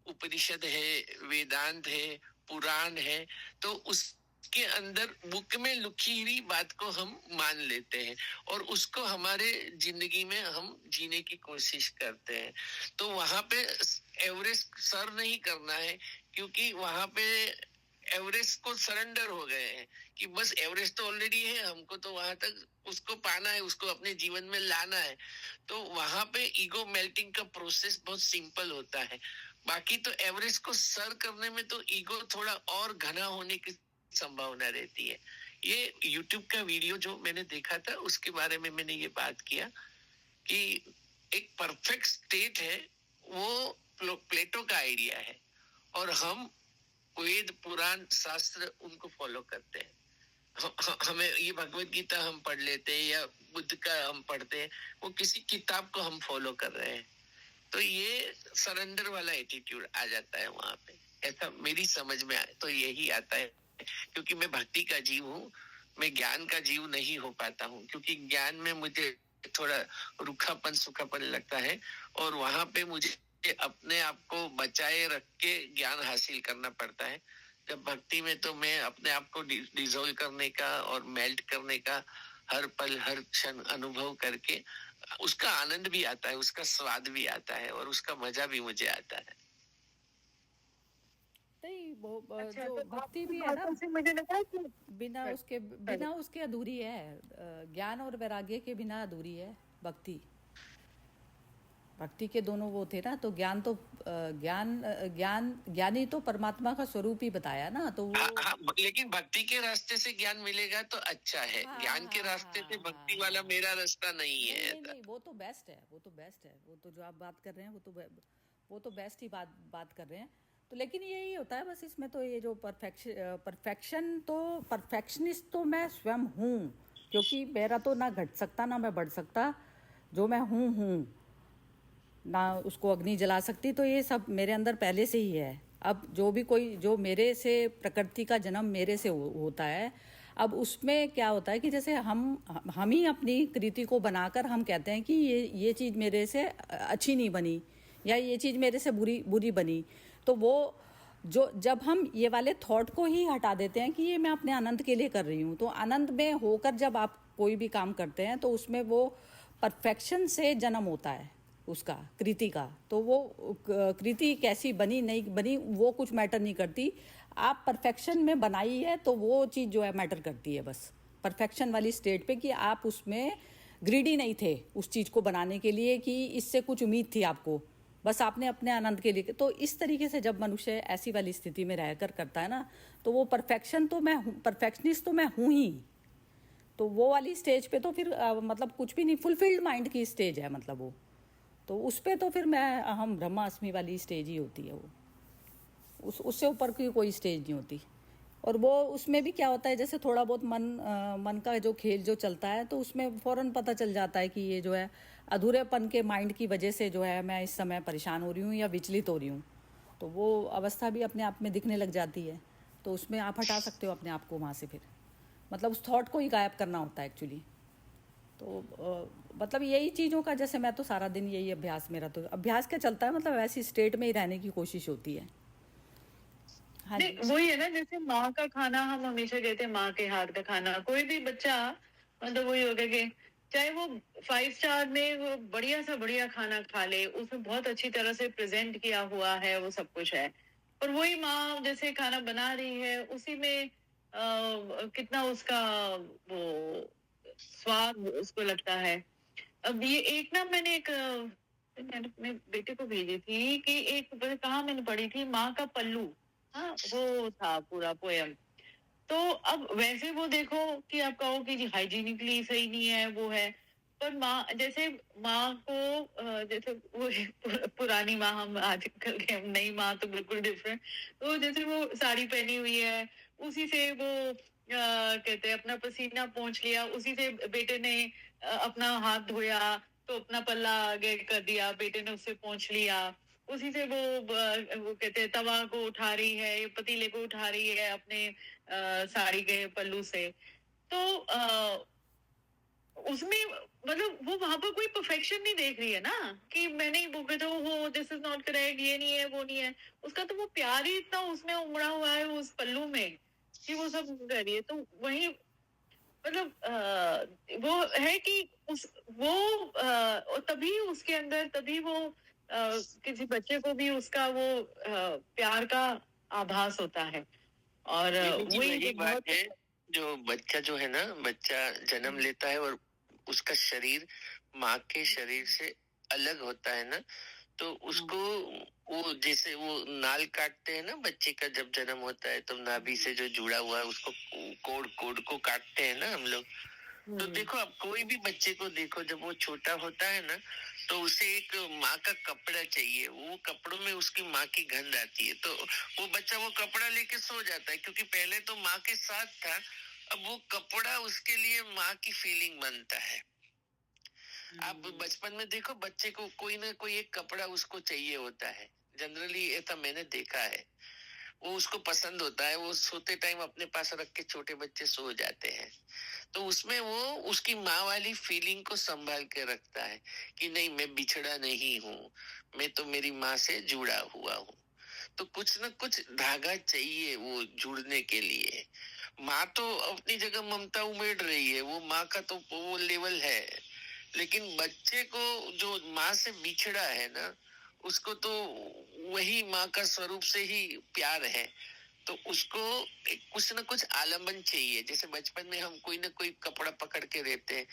उपनिषद है, वेदांत है, पुराण है, तो उस के अंदर बुक में लिखी हुई बात को हम मान लेते हैं और उसको हमारे जिंदगी में हम जीने की कोशिश करते हैं। तो वहां पे एवरेस्ट सर नहीं करना है, क्योंकि वहां पे एवरेस्ट को सरेंडर हो गए हैं कि बस एवरेस्ट तो ऑलरेडी है, हमको तो वहां तक उसको पाना है, उसको अपने जीवन में लाना है। तो वहां पे ईगो मेल्टिंग का प्रोसेस बहुत सिंपल होता है। बाकी तो एवरेस्ट को सर करने में तो ईगो थोड़ा और घना होने की संभावना रहती है। ये यूट्यूब का वीडियो जो मैंने देखा था उसके बारे में मैंने ये बात किया कि एक परफेक्ट स्टेट है वो प्लेटो का आइडिया है, और हम वेद पुराण शास्त्र उनको फॉलो करते हैं। हमें ये भगवत गीता हम पढ़ लेते हैं या बुद्ध का हम पढ़ते हैं, वो किसी किताब को हम फॉलो कर रहे हैं। तो ये सरेंडर वाला एटीट्यूड आ जाता है वहां पे, ऐसा मेरी समझ में तो यही आता है। क्योंकि मैं भक्ति का जीव हूँ, मैं ज्ञान का जीव नहीं हो पाता हूँ, क्योंकि ज्ञान में मुझे थोड़ा रूखापन सूखापन लगता है, और वहां पे मुझे अपने आप को बचाए रख के ज्ञान हासिल करना पड़ता है। जब भक्ति में तो मैं अपने आप को डिसॉल्व करने का और मेल्ट करने का हर पल हर क्षण अनुभव करके उसका आनंद भी आता है, उसका स्वाद भी आता है, और उसका मजा भी मुझे आता है। नहीं वो अच्छा, जो तो भक्ति आपकी भी है ना, बातों से मुझे लगा कि बिना उसके अधूरी है। ज्ञान और वैराग्य के बिना अधूरी है भक्ति। भक्ति के दोनों वो थे ना, तो ज्ञान तो ज्ञानी तो परमात्मा का स्वरूप ही बताया ना, तो वो हाँ, लेकिन भक्ति के रास्ते से ज्ञान मिलेगा तो अच्छा है। हाँ, ज्ञान के रास्ते से भक्ति वाला मेरा रास्ता नहीं है। नहीं नहीं, वो तो बेस्ट है, वो तो बेस्ट है, वो तो जो आप बात कर रहे हैं वो तो बेस्ट ही बात कर रहे हैं। तो लेकिन यही होता है बस इसमें, तो ये जो परफेक्शनिस्ट तो मैं स्वयं हूँ, क्योंकि मेरा तो ना घट सकता ना मैं बढ़ सकता, जो मैं हूँ ना उसको अग्नि जला सकती। तो ये सब मेरे अंदर पहले से ही है। अब जो मेरे से प्रकृति का जन्म मेरे से होता है, अब उसमें क्या होता है कि जैसे हम ही अपनी कृति को बनाकर हम कहते हैं कि ये चीज़ मेरे से अच्छी नहीं बनी, या ये चीज़ मेरे से बुरी बनी। तो वो जब हम ये वाले थॉट को ही हटा देते हैं कि ये मैं अपने आनंद के लिए कर रही हूँ, तो आनंद में होकर जब आप कोई भी काम करते हैं तो उसमें वो परफेक्शन से जन्म होता है उसका कृति का। तो वो कृति कैसी बनी नहीं बनी वो कुछ मैटर नहीं करती, आप परफेक्शन में बनाई है तो वो चीज़ जो है मैटर करती है बस परफेक्शन वाली स्टेट पे, कि आप उसमें ग्रीडी नहीं थे उस चीज़ को बनाने के लिए कि इससे कुछ उम्मीद थी आपको, बस आपने अपने आनंद के लिए। तो इस तरीके से जब मनुष्य ऐसी वाली स्थिति में रहकर करता है ना, तो वो परफेक्शनिस्ट तो मैं हूँ ही। तो वो वाली स्टेज पे तो फिर मतलब कुछ भी नहीं, फुलफिल्ड माइंड की स्टेज है मतलब वो, तो उस पे तो फिर मैं अहम ब्रह्मास्मि वाली स्टेज ही होती है वो, उससे ऊपर की कोई स्टेज नहीं होती। और वो उसमें भी क्या होता है, जैसे थोड़ा बहुत मन का जो खेल जो चलता है, तो उसमें फ़ौरन पता चल जाता है कि ये जो है अधूरेपन के माइंड की वजह से जो है मैं इस समय परेशान हो रही हूँ या विचलित हो रही हूँ। तो वो अवस्था भी अपने आप में दिखने लग जाती है, तो उसमें आप हटा सकते हो अपने आप को वहाँ से, फिर मतलब उस थॉट को ही गायब करना होता है एक्चुअली। तो मतलब यही चीज़ों का, जैसे मैं तो सारा दिन यही अभ्यास, मेरा तो अभ्यास क्या चलता है, मतलब ऐसी स्टेट में ही रहने की कोशिश होती है। हाँ जी, वही है ना, जैसे माँ का खाना हम हमेशा कहते हैं, माँ के हाथ का खाना। कोई भी बच्चा मतलब वही होगा कि चाहे वो 5 स्टार में वो बढ़िया सा बढ़िया खाना खा ले, उसमें बहुत अच्छी तरह से प्रेजेंट किया हुआ है, वो सब कुछ है, और वही माँ जैसे खाना बना रही है उसी में कितना उसका वो स्वाद उसको लगता है। अब ये एक ना मैंने मैंने अपने बेटे को भेजी थी कि एक कहाँ मैंने पढ़ी थी, माँ का पल्लू, हाँ वो था पूरा पोयम। तो अब वैसे वो देखो कि आप कहो कि हाइजीनिकली सही नहीं है वो है, पर माँ जैसे माँ को जैसे वो पुरानी माँ, हम आजकल के हम नई माँ तो बिल्कुल डिफरेंट। तो जैसे वो साड़ी पहनी हुई है, उसी से वो कहते हैं अपना पसीना पोंछ लिया, उसी से बेटे ने अपना हाथ धोया, तो अपना पल्ला आगे कर दिया, बेटे ने उससे पोंछ लिया, उसी से वो कहते हैं तवा को उठा रही है, पतीले को उठा रही है अपने साड़ी के पल्लू से। तो उसमें मतलब वो वहां पर कोई परफेक्शन नहीं देख रही है ना, कि मैंने ही वो कहता वो दिस इज नॉट करेक्ट, ये नहीं है वो नहीं है, उसका तो वो प्यार ही इतना उसमें उमड़ा हुआ है उस पल्लू में कि वो सब कर रही है। तो वही मतलब वो है कि तभी उसके अंदर, तभी वो किसी बच्चे को भी उसका वो प्यार का आभास होता है। और दीदी जी वही वही जो बात बहुत है, जो बच्चा जो है ना, बच्चा जन्म लेता है और उसका शरीर माँ के शरीर से अलग होता है ना, तो उसको वो जैसे वो नाल काटते हैं ना, बच्चे का जब जन्म होता है तो नाभि से जो जुड़ा हुआ है उसको कोड कोड को काटते हैं ना हम लोग। तो देखो, आप कोई भी बच्चे को देखो, जब वो छोटा होता है ना, तो उसे एक माँ का कपड़ा चाहिए, वो कपड़ों में उसकी माँ की गंध आती है, तो वो बच्चा वो कपड़ा लेके सो जाता है, क्योंकि पहले तो माँ के साथ था, अब वो कपड़ा उसके लिए माँ की फीलिंग बनता है। आप बचपन में देखो, बच्चे को कोई ना कोई एक कपड़ा उसको चाहिए होता है, जनरली ऐसा मैंने देखा है, वो उसको पसंद होता है, वो सोते टाइम अपने पास रख के छोटे बच्चे सो जाते हैं, तो उसमें वो उसकी माँ वाली फीलिंग को संभाल के रखता है कि नहीं, मैं बिछड़ा नहीं हूँ, मैं तो मेरी माँ से जुड़ा हुआ हूँ। तो कुछ न कुछ धागा चाहिए वो जुड़ने के लिए। माँ तो अपनी जगह ममता उमेड़ रही है, वो माँ का तो वो लेवल है, लेकिन बच्चे को जो माँ से बिछड़ा है ना, उसको तो वही माँ का स्वरूप से ही प्यार है, तो उसको कुछ न कुछ आलम्बन चाहिए। जैसे बचपन में हम कोई ना कोई कपड़ा पकड़ के रहते हैं,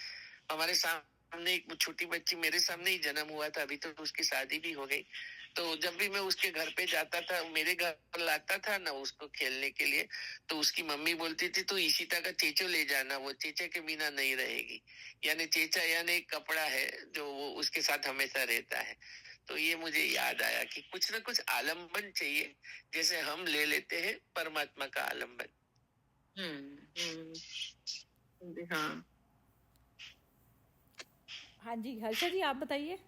हमारे सामने एक छोटी बच्ची मेरे सामने ही जन्म हुआ था, अभी तो उसकी शादी भी हो गई, तो जब भी मैं उसके घर पे जाता था, मेरे घर लाता था ना उसको खेलने के लिए, तो उसकी मम्मी बोलती थी, तो ईशिता का चेचो ले जाना, वो चेचे के बिना नहीं रहेगी। यानी चेचा यानी एक कपड़ा है जो वो उसके साथ हमेशा रहता है। तो ये मुझे याद आया कि कुछ ना कुछ आलम्बन चाहिए, जैसे हम ले लेते हैं परमात्मा का आलम्बन। हाँ। हाँ जी, हर्षा जी आप बताइए।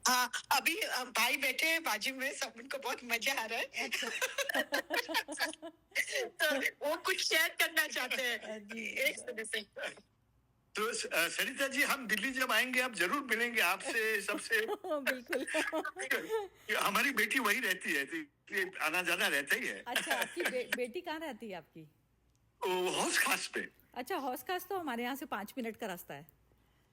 हाँ, अभी भाई बैठे हैं बाजू में, सब उनको बहुत मजा आ रहा है। तो वो कुछ शेयर करना चाहते हैं जी। एक तरह से। तो सरिता जी, हम दिल्ली जब आएंगे आप जरूर मिलेंगे आपसे, सबसे। बिल्कुल। हमारी बेटी वही रहती है, तो आना जाना रहता ही है। अच्छा, आपकी बेटी कहाँ रहती है आपकी? हौस खास पे। अच्छा, हौस खास तो हमारे यहाँ से 5 मिनट का रास्ता है।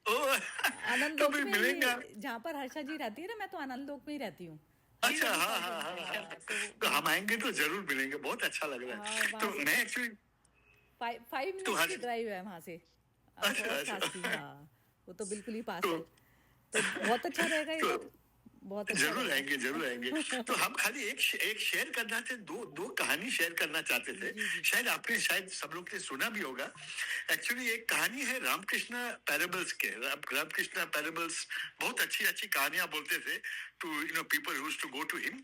आनंद तो लोक फिर में मिलेंगे। जहाँ पर हर्षा जी रहती है ना, मैं तो आनंद लोक में ही रहती हूँ। अच्छा, हाँ हाँ हाँ, तो हम आएंगे तो जरूर मिलेंगे, बहुत अच्छा लग रहा है। हाँ, तो मैं एक्चुअली 5 मिनट की ड्राइव है वहाँ से। अच्छा, हौस खास की, हाँ, वो तो बिल्कुल ही पास है, तो बहुत अच्छा रहेगा ये तो, बहुत अच्छा जरूर रहेगा। आएंगे, जरूर आएंगे। तो हम खाली एक शेयर करना थे, दो कहानी शेयर करना चाहते थे। शायद आपने शायद सब लोग ने सुना भी होगा। एक्चुअली एक कहानी है रामकृष्ण पैराबल्स के। रामकृष्ण पैराबल्स बहुत अच्छी अच्छी कहानियां बोलते थे to people whose to go to him.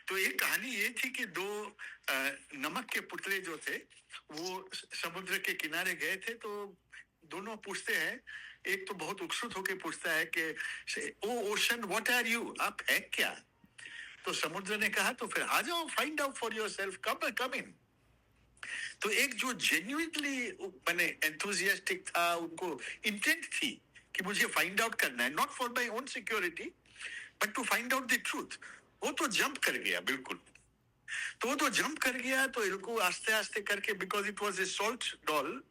तो एक कहानी ये थी कि दो नमक के पुतले जो थे वो समुद्र के किनारे गए थे, तो दोनों पूछते हैं, एक तो बहुत उत्सुक होकर पूछता है कि ओ ओशन व्हाट आर यू, आप है क्या? तो समुद्र ने कहा, तो फिर आ जाओ, फाइंड आउट फॉर योरसेल्फ, कम इन। तो एक जो जेन्युइनली मैंने एंथुजियास्टिक था, उनको इंटेंट थी कि मुझे फाइंड आउट करना है, not for my own security but to find out the truth, वो तो जंप कर गया बिल्कुल। तो वो तो जंप कर गया, तो इनको आस्ते आस्ते करके, because it was a salt doll,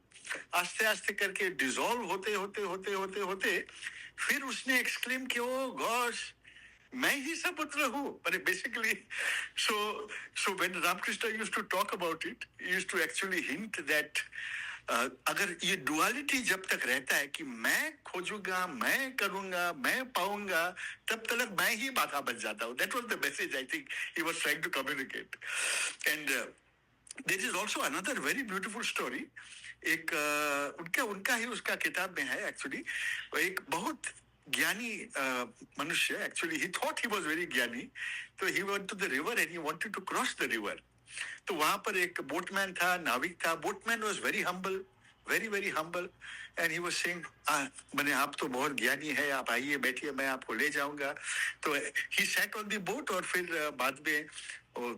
आस्ते आस्ते करके डिसॉल्व होते होते होते होते होते फिर उसने एक्सक्लेम किया, ओ गॉश, मैं ही समुद्र हूँ। अरे basically so when Ramakrishna used to talk about it, used to actually hint that अगर ये डुअलिटी जब तक रहता है कि मैं खोजूंगा, मैं करूंगा, मैं पाऊंगा, तब तक मैं ही बाधा बन जाता हूँ। That was the message I think he was trying to communicate. And there is also another very beautiful story. एक उनका ही उसका किताब में है एक्चुअली। एक बहुत ज्ञानी मनुष्य, actually he thought he was very gyani, तो he went to the river and he wanted to cross the river. तो वहां पर एक बोटमैन था, नाविक था। Boatman was very humble, very very humble, and he was saying, मैंने आप तो बहुत ज्ञानी है, आप आइए बैठिए, मैं आपको ले जाऊंगा। तो he sat on the boat, और फिर बाद में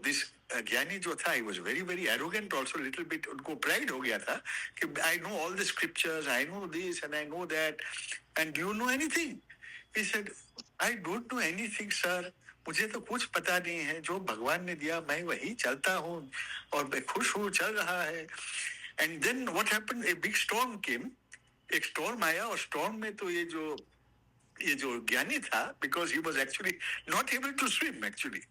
दिस ज्ञानी जो था, ही was very very arrogant also, little bit, उनको प्राइड हो गया था कि I know all the scriptures, I know this and I know that, and do you know anything? He said, I don't know anything sir, मुझे तो कुछ पता नहीं है, जो भगवान ने दिया मैं वही चलता हूँ और मैं खुश हूँ, चल रहा है। And then what happened, a big storm came, एक स्टॉर्म आया, और स्टॉर्म में तो ये जो ये जो ज्ञानी था, because he was actually not able to swim actually.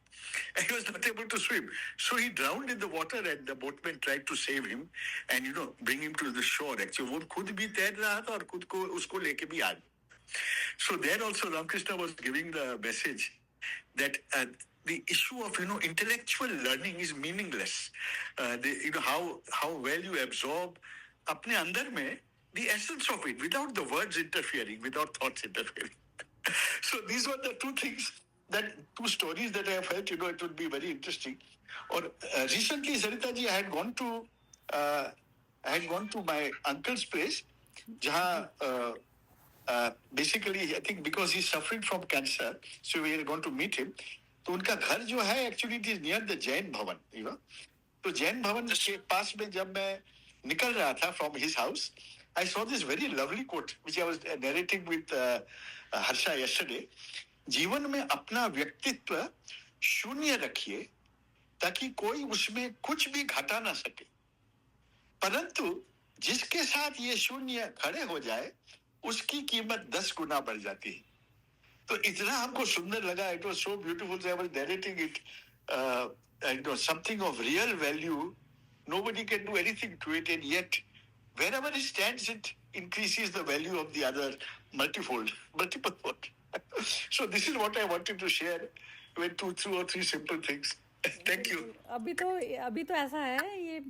He was not able to swim. So he drowned in the water and the boatmen tried to save him and bring him to the shore. Actually वो खुद भी तैर रहा था और खुद को उसको लेके भी आ. So there also Ramakrishna was giving the message that the issue of intellectual learning is meaningless. How well you absorb अपने अंदर में the essence of it without the words interfering, without thoughts interfering. So these were the two stories that I felt it would be very interesting. Or recently, Sarita ji, I had gone to my uncle's place, jahan basically I think because he's suffering from cancer, so we are going to meet him. तो उनका घर जो है actually it is near the Jain Bhavan, तो जैन भवन के पास में जब मैं निकल रहा था from his house, I saw this very lovely quote which I was narrating with Harsha yesterday. जीवन में अपना व्यक्तित्व शून्य रखिए ताकि कोई उसमें कुछ भी घटा ना सके, परंतु जिसके साथ ये शून्य खड़े हो जाए उसकी कीमत 10 गुना बढ़ जाती है. तो इतना हमको सुंदर लगा. It was so beautiful. I was narrating it. Something of real value. Nobody can do anything to it, and yet wherever it stands, it increases the value of the other multiple fold. So this is what I wanted to share with 2 or 3 simple things. Thank you. अभी तो ऐसा है ये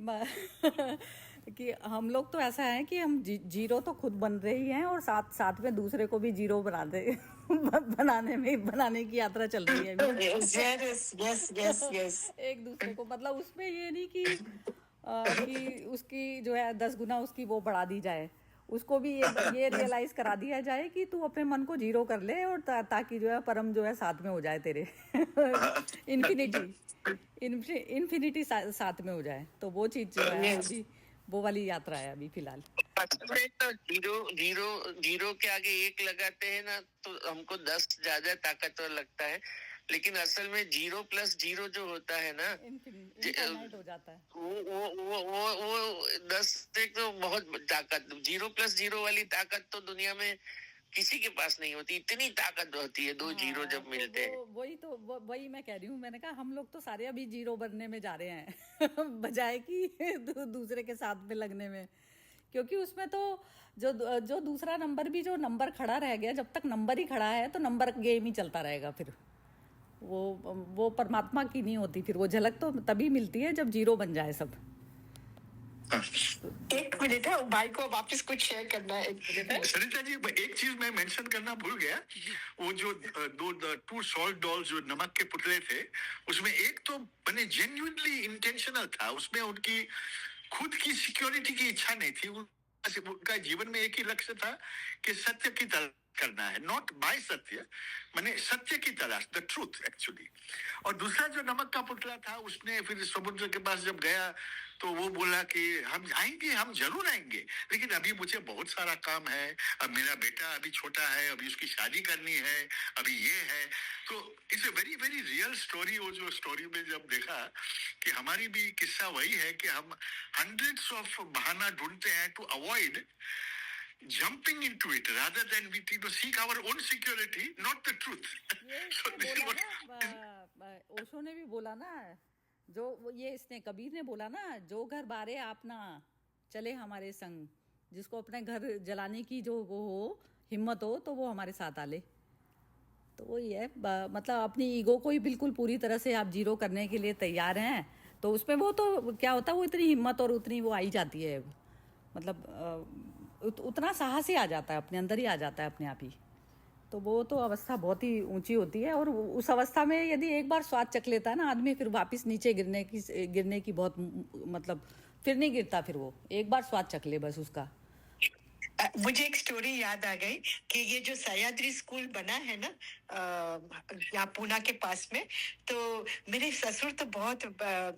कि हम लोग तो ऐसा है कि हम जीरो तो खुद बन रहे ही हैं और साथ में दूसरे को भी जीरो बनाने की यात्रा चल रही है yes. एक दूसरे को, मतलब उसमें ये नहीं कि उसकी जो है 10 गुना उसकी वो बढ़ा दी जाए, उसको भी ये रियलाइज करा दिया जाए कि तू अपने मन को जीरो कर ले और ताकि जो है परम जो है साथ में हो जाए तेरे. इन्फिनिटी साथ में हो जाए. तो वो चीज जो है अभी वो वाली यात्रा है अभी फिलहाल. तो जीरो के आगे 1 लगाते हैं ना तो हमको 10 ज्यादा ताकतवर लगता है, लेकिन असल में 0 + 0 जो होता है ना इनफाइनाइट हो जाता है. वो 10 से तो बहुत ताकत. 0 + 0 वाली ताकत तो दुनिया में किसी के पास नहीं होती. इतनी ताकत होती है 2 जीरो जब मिलते हैं. वही मैं कह रही हूँ. मैंने कहा हम लोग तो सारे अभी जीरो बनने में जा रहे हैं बजाय कि दूसरे के साथ में लगने में, क्योंकि उसमें तो जो दूसरा नंबर भी जो नंबर खड़ा रह गया, जब तक नंबर ही खड़ा है तो नंबर गेम ही चलता रहेगा. फिर वो परमात्मा की नहीं होती. फिर वो झलक तो तभी मिलती है जब जीरो बन जाए सब. 1 मिनट है, भाई को वापस कुछ शेयर करना है. सरिता जी, एक चीज मैं मेंशन करना भूल गया. वो जो 2 सॉल्ट डॉल्स जो नमक के पुतले थे, उसमें एक तो मैंने जेन्युइनली इंटेंशनल था. उसमें उनकी खुद की सिक्योरिटी की इच्छा नहीं थी. उनका जीवन में एक ही लक्ष्य था कि सत्य की तलाश करना है. नॉट बाय सत्य, माने सत्य की तलाश, द ट्रूथ एक्चुअली. और दूसरा जो नमक का पुतला था, उसने फिर समुद्र के पास जब गया तो वो बोला कि हम आएंगे, हम जरूर आएंगे, लेकिन अभी मुझे बहुत सारा काम है. अब मेरा बेटा अभी छोटा है, अभी उसकी शादी करनी है, अभी ये है. तो it's a very very real story. वो जो स्टोरी में जब देखा कि हमारी भी किस्सा वही है कि हम hundreds of बहाना ढूंढते हैं to avoid jumping into it rather than we seek our own security, not the truth. So this is what Osho ने भी बोला ना, जो ये इसने कबीर ने बोला ना, जो घर बारे आपना चले हमारे संग, जिसको अपने घर जलाने की जो वो हो हिम्मत हो तो वो हमारे साथ आ ले. तो वही है, मतलब अपनी ईगो को ही बिल्कुल पूरी तरह से आप जीरो करने के लिए तैयार हैं तो उसमें वो तो क्या होता है, वो इतनी हिम्मत और उतनी वो आई जाती है, मतलब उतना साहस ही आ जाता है, अपने अंदर ही आ जाता है अपने आप ही. तो वो तो अवस्था बहुत ही ऊंची होती है. और उस अवस्था में यदि एक बार स्वाद चख लेता है ना आदमी, फिर वापस नीचे गिरने की बहुत, मतलब फिर नहीं गिरता. फिर वो एक बार स्वाद चख ले बस उसका. मुझे एक स्टोरी याद आ गई कि ये जो सह्याद्री स्कूल बना है ना यहाँ पूना के पास में, तो मेरे ससुर तो बहुत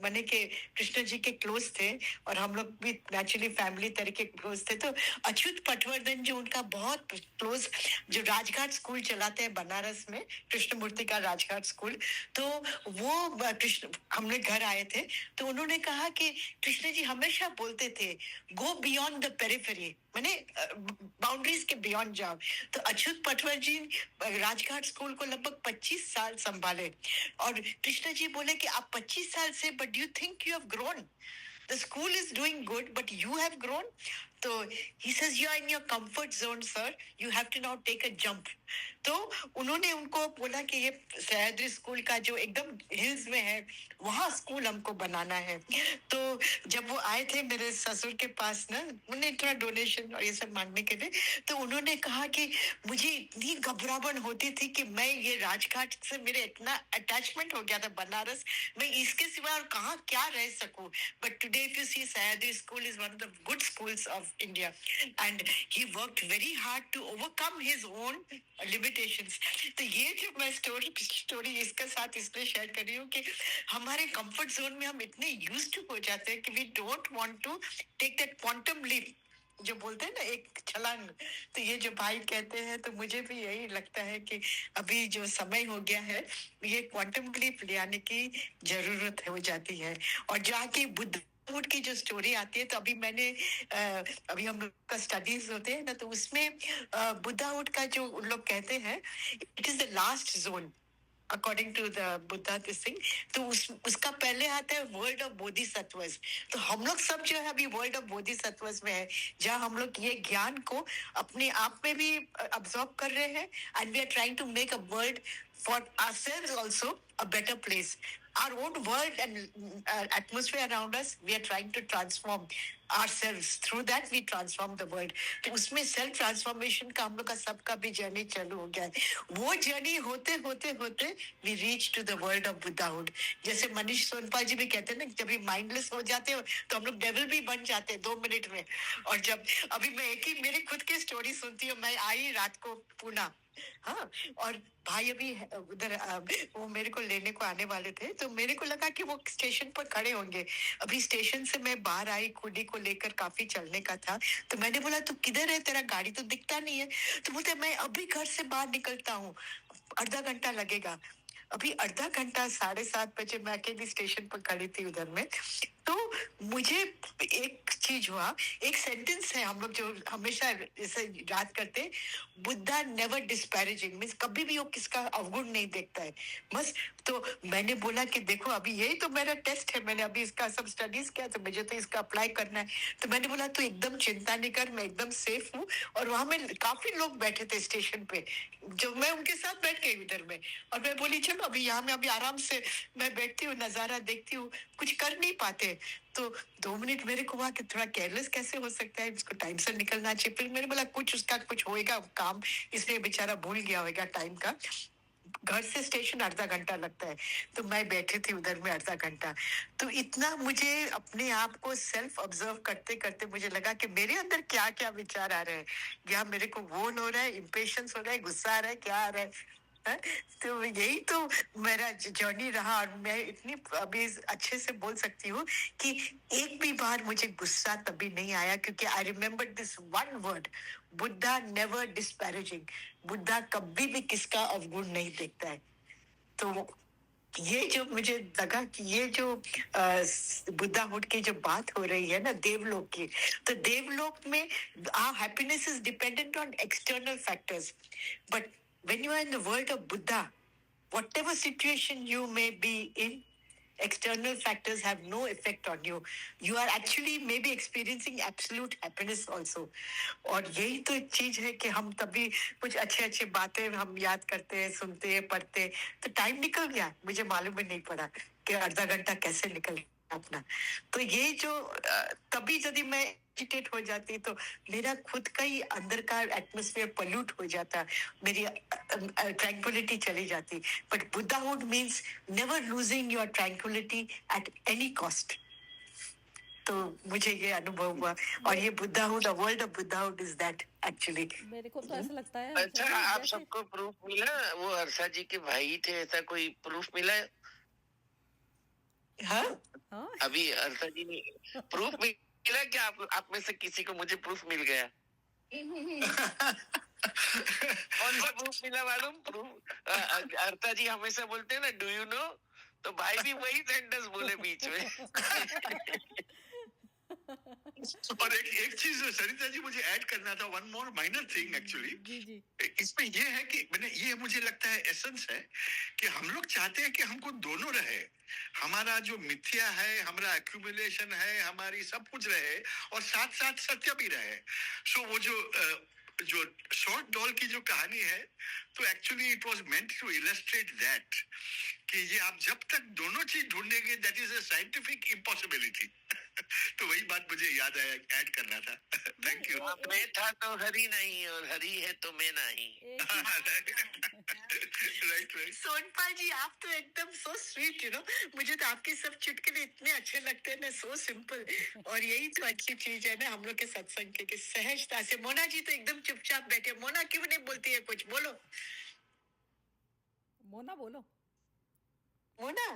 माने के कृष्ण जी के क्लोज थे और हम लोग भी नेचुरली फैमिली तरीके क्लोज थे. तो अच्युत पटवर्धन जो उनका बहुत क्लोज, जो राजघाट स्कूल चलाते हैं बनारस में, कृष्णमूर्ति का राजघाट स्कूल, तो वो कृष्ण हम लोग घर आए थे तो उन्होंने कहा कि कृष्ण जी हमेशा बोलते थे गो बियॉन्ड द पेरिफेरी, माने बाउंड्रीज के बियॉन्ड जाओ। तो अच्युत पटवर जी राजघाट स्कूल को लगभग 25 साल संभाले, और कृष्णा जी बोले कि आप 25 साल से, but you think you have grown, the school is doing good but you have grown. So he says you are in your comfort zone sir, you have to now take a jump. तो उन्होंने उनको बोला कि ये Sahyadri school का जो एकदम hills में है वहाँ स्कूल हमको बनाना है। तो जब वो आए थे मेरे ससुर के पास ना, उन्हें थोड़ा डोनेशन और ये सब मांगने के लिए, तो उन्होंने कहा कि मुझे इतनी घबराहट होती थी कि मैं ये राजघाट से मेरे इतना अटैचमेंट हो गया था बनारस, मैं इसके सिवा और कहाँ क्या रह सकूं। But today if you see Sahyadri school is one of the good schools of India and he worked very hard to overcome his own limitations. तो ये जो मैं स्टोरी इसके साथ इसलिए शेयर कर रही हूँ कि हमारे कंफर्ट जोन में हम इतने यूज्ड टू हो जाते हैं कि we don't want to take that quantum leap, जो बोलते हैं ना एक छलांग। तो ये जो भाई कहते हैं, तो मुझे भी यही लगता है कि अभी जो समय हो गया है ये क्वांटम लीप ले आने की जरूरत हो जाती है। और जाके बुद्ध की जो स्टोरी आती है, तो अभी मैंने अभी हम लोग का स्टडीज होते हैं ना, तो उसमें बुद्धाहुड का जो उन लोग कहते हैं it is the last zone according to the Buddha this thing. तो उसका पहले आता है वर्ल्ड ऑफ बोधिसत्वस। तो हम लोग सब जो है अभी वर्ल्ड ऑफ बोधिसत्वस में है, जहाँ हम लोग ये ज्ञान को अपने आप में भी अब्सॉर्ब कर रहे हैं, and we are trying to make a world for ourselves also a better place. Our own world and atmosphere around us, we are trying to transform ourselves. Through that, we transform the world. तो उसमें self transformation का हम लोग का सबका भी journey चालू हो गया है। वो जर्नी होते होते होते we reach to the world of Buddhahood. जैसे मनीष सोनपाल जी भी कहते हैं ना, जब भी mindless हो जाते हो तो हम लोग devil भी बन जाते हैं 2 मिनट में। और जब अभी मैं एक ही मेरी खुद की स्टोरी सुनती हूँ, मैं आई रात को पूना, हाँ, और भाई अभी उधर वो मेरे को लेने को आने वाले थे, तो मेरे को लगा कि वो स्टेशन पर खड़े होंगे। अभी स्टेशन से मैं बाहर आई, खुदी को लेकर काफी चलने का था, तो मैंने बोला तू किधर है, तेरा गाड़ी तो दिखता नहीं है। तो बोलते मैं अभी घर से बाहर निकलता हूँ, आधा घंटा लगेगा। अभी आधा घंटा 7:30 बजे मैं अकेली स्टेशन पर खड़ी थी उधर में। तो मुझे एक चीज हुआ, एक सेंटेंस है हम लोग जो हमेशा इसे याद करते, बुद्धा नेवर डिस्पैरेजिंग, मीन्स कभी भी वो किसका अवगुण नहीं देखता है बस। तो मैंने बोला कि देखो अभी यही तो मेरा टेस्ट है, मैंने अभी इसका सब स्टडीज किया, तो मुझे तो इसका अप्लाई करना है। तो मैंने बोला तू एकदम चिंता नहीं कर, मैं एकदम सेफ हूँ। और वहां में काफी लोग बैठे थे स्टेशन पे, जो मैं उनके साथ बैठ गई उधर में, और मैं बोली चलो अभी यहाँ में अभी आराम से मैं बैठती हूँ, नजारा देखती हूँ, कुछ कर नहीं पाते। तो 2 मिनट मेरे को हुआ कि थोड़ा केयरलेस कैसे हो सकता है, इसको टाइम से निकलना चाहिए। फिर मैंने बोला कुछ उसका कुछ होएगा काम, इसलिए बेचारा भूल गया होगा टाइम का। घर से स्टेशन आधा घंटा लगता है, तो मैं बैठे थी उधर में आधा घंटा। तो इतना मुझे अपने आप को सेल्फ ऑब्जर्व करते करते मुझे लगा कि मेरे अंदर क्या क्या विचार आ रहे हैं, या मेरे को वोन हो रहा है, इम्पेशंस हो रहा है, गुस्सा आ रहा है, क्या आ रहा है। तो यही तो मेरा जर्नी रहा। और मैं इतनी अभी अच्छे से बोल सकती हूँ कि एक भी बार मुझे गुस्सा तभी नहीं आया, क्योंकि I remember this one word, Buddha never disparaging. Buddha कभी भी किसका अवगुण नहीं देखता है। तो ये जो मुझे लगा कि ये जो बुद्धाहुड की जो बात हो रही है ना देवलोक की, तो देवलोक में our happiness is dependent on external factors, but when you are in the world of Buddha, whatever situation you may be in, external factors have no effect on you. You are actually maybe experiencing absolute happiness also. और यही तो एक चीज है कि हम तभी कुछ अच्छे अच्छे बातें हम याद करते हैं, सुनते हैं, पढ़ते, तो टाइम निकल गया, मुझे मालूम ही नहीं पड़ा कि आधा घंटा कैसे निकल गया अपना। तो ये जो तभी यदि मैं एजिटेट हो जाती तो मेरा खुद का ही अंदर का एटमॉस्फेयर पोल्यूट हो जाता, मेरी ट्रैंक्विलिटी चली जाती। But Buddhahood means never losing your tranquillity at any cost. तो मुझे ये अनुभव हुआ, और ये Buddhahood, the world of Buddhahood is that actually. मेरे को तो ऐसा लगता है अच्छा, आप सबको प्रूफ मिला? वो हर्षा जी के भाई थे, ऐसा कोई प्रूफ मिला? हाँ, अभी हर्षा जी ने प्रूफ मिला क्या? आप में से किसी को? मुझे प्रूफ मिल गया। कौन सा प्रूफ मिला मालूम? प्रूफ हर्षा जी हमेशा बोलते हैं ना, डू यू नो, तो भाई भी वही सेंटेंस बोले बीच में। और एक चीज सरिता जी मुझे ऐड करना था, one more minor thing actually. जी जी इसमें ये है कि मैंने ये मुझे लगता है एसेंस है कि हम लोग चाहते हैं कि हमको दोनों रहे, हमारा जो मिथ्या है, हमारा एक्यूमुलेशन है, हमारी सब कुछ रहे और साथ साथ सत्य भी रहे। सो वो जो शॉर्ट डॉल की जो कहानी है, तो actually it was meant to illustrate that कि ये आप जब तक दोनों चीज ढूंढेंगे that is a scientific impossibility. तो वही बात मुझे याद आया, ऐड करना था। Thank you. मैं था तो हरी नहीं और हरी है तो मैं नहीं। एक ही राइट राइट। सोनपाल जी, आप तो एकदम सो स्वीट, मुझे तो आपके सब चुटकुले इतने अच्छे लगते हैं ना, सो सिंपल। और यही तो अच्छी चीज है ना हम लोग के सत्संग के, कि सहजता से। मोना जी तो एकदम चुपचाप बैठे, मोना क्यों नहीं बोलती है कुछ, बोलो मोना बोलो। मोना।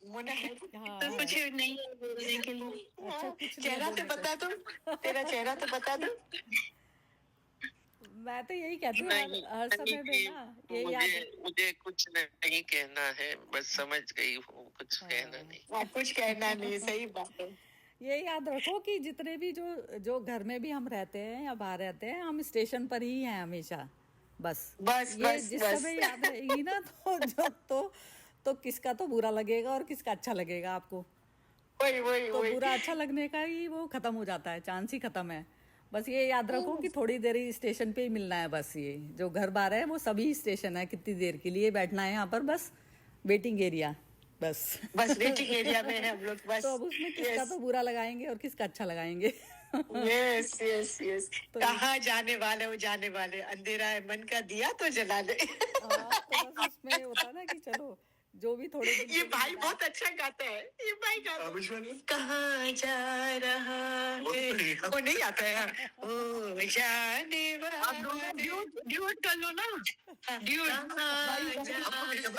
मोना है हाँ, तो है। कुछ नहीं है बोलने के लिए। अच्छा, कुछ नहीं चेहरा तो बोलने बता दो, तेरा चेहरा तो बता दो। मैं तो यही कहती हूँ हर समय में ना ये मुझे याद। मुझे कुछ नहीं कहना है, बस समझ गई हूँ, कुछ कहना नहीं। कुछ कहना नहीं, सही बात है। ये याद रखो कि जितने भी जो घर में भी हम रहते हैं या बाहर रहते हैं, हम स्टेशन पर ही हैं हमेशा। बस बस ये बस जिस बस। समय याद रहेगी ना तो किसका तो बुरा लगेगा और किसका अच्छा लगेगा आपको। वही वही तो वही। बुरा अच्छा लगने का ही वो खत्म हो जाता है, चांस ही खत्म है। बस ये याद रखो कि थोड़ी देर ही स्टेशन पे ही मिलना है। बस ये जो घर बार है वो सभी स्टेशन है, कितनी देर के लिए बैठना है यहाँ पर, बस वेटिंग एरिया बस। बस वेटिंग एरिया में है हम लोग, बस। तो अब उसमें किसका तो बुरा लगाएंगे और किसका अच्छा लगाएंगे। Yes yes yes. कहाँ जाने वाले हो, जाने वाले, अंधेरा है मन का दिया तो जला ले। हाँ, तो बस उसमें होता ना कि चलो जो भी थोड़े दिन ये के भाई लिए बहुत अच्छा गाता है, ये भाई गाता। कहाँ जा रहा है, वो नहीं आता है। ओ जाने वाला, ड्यूट कर लो ना, ड्यूट। कहाँ जा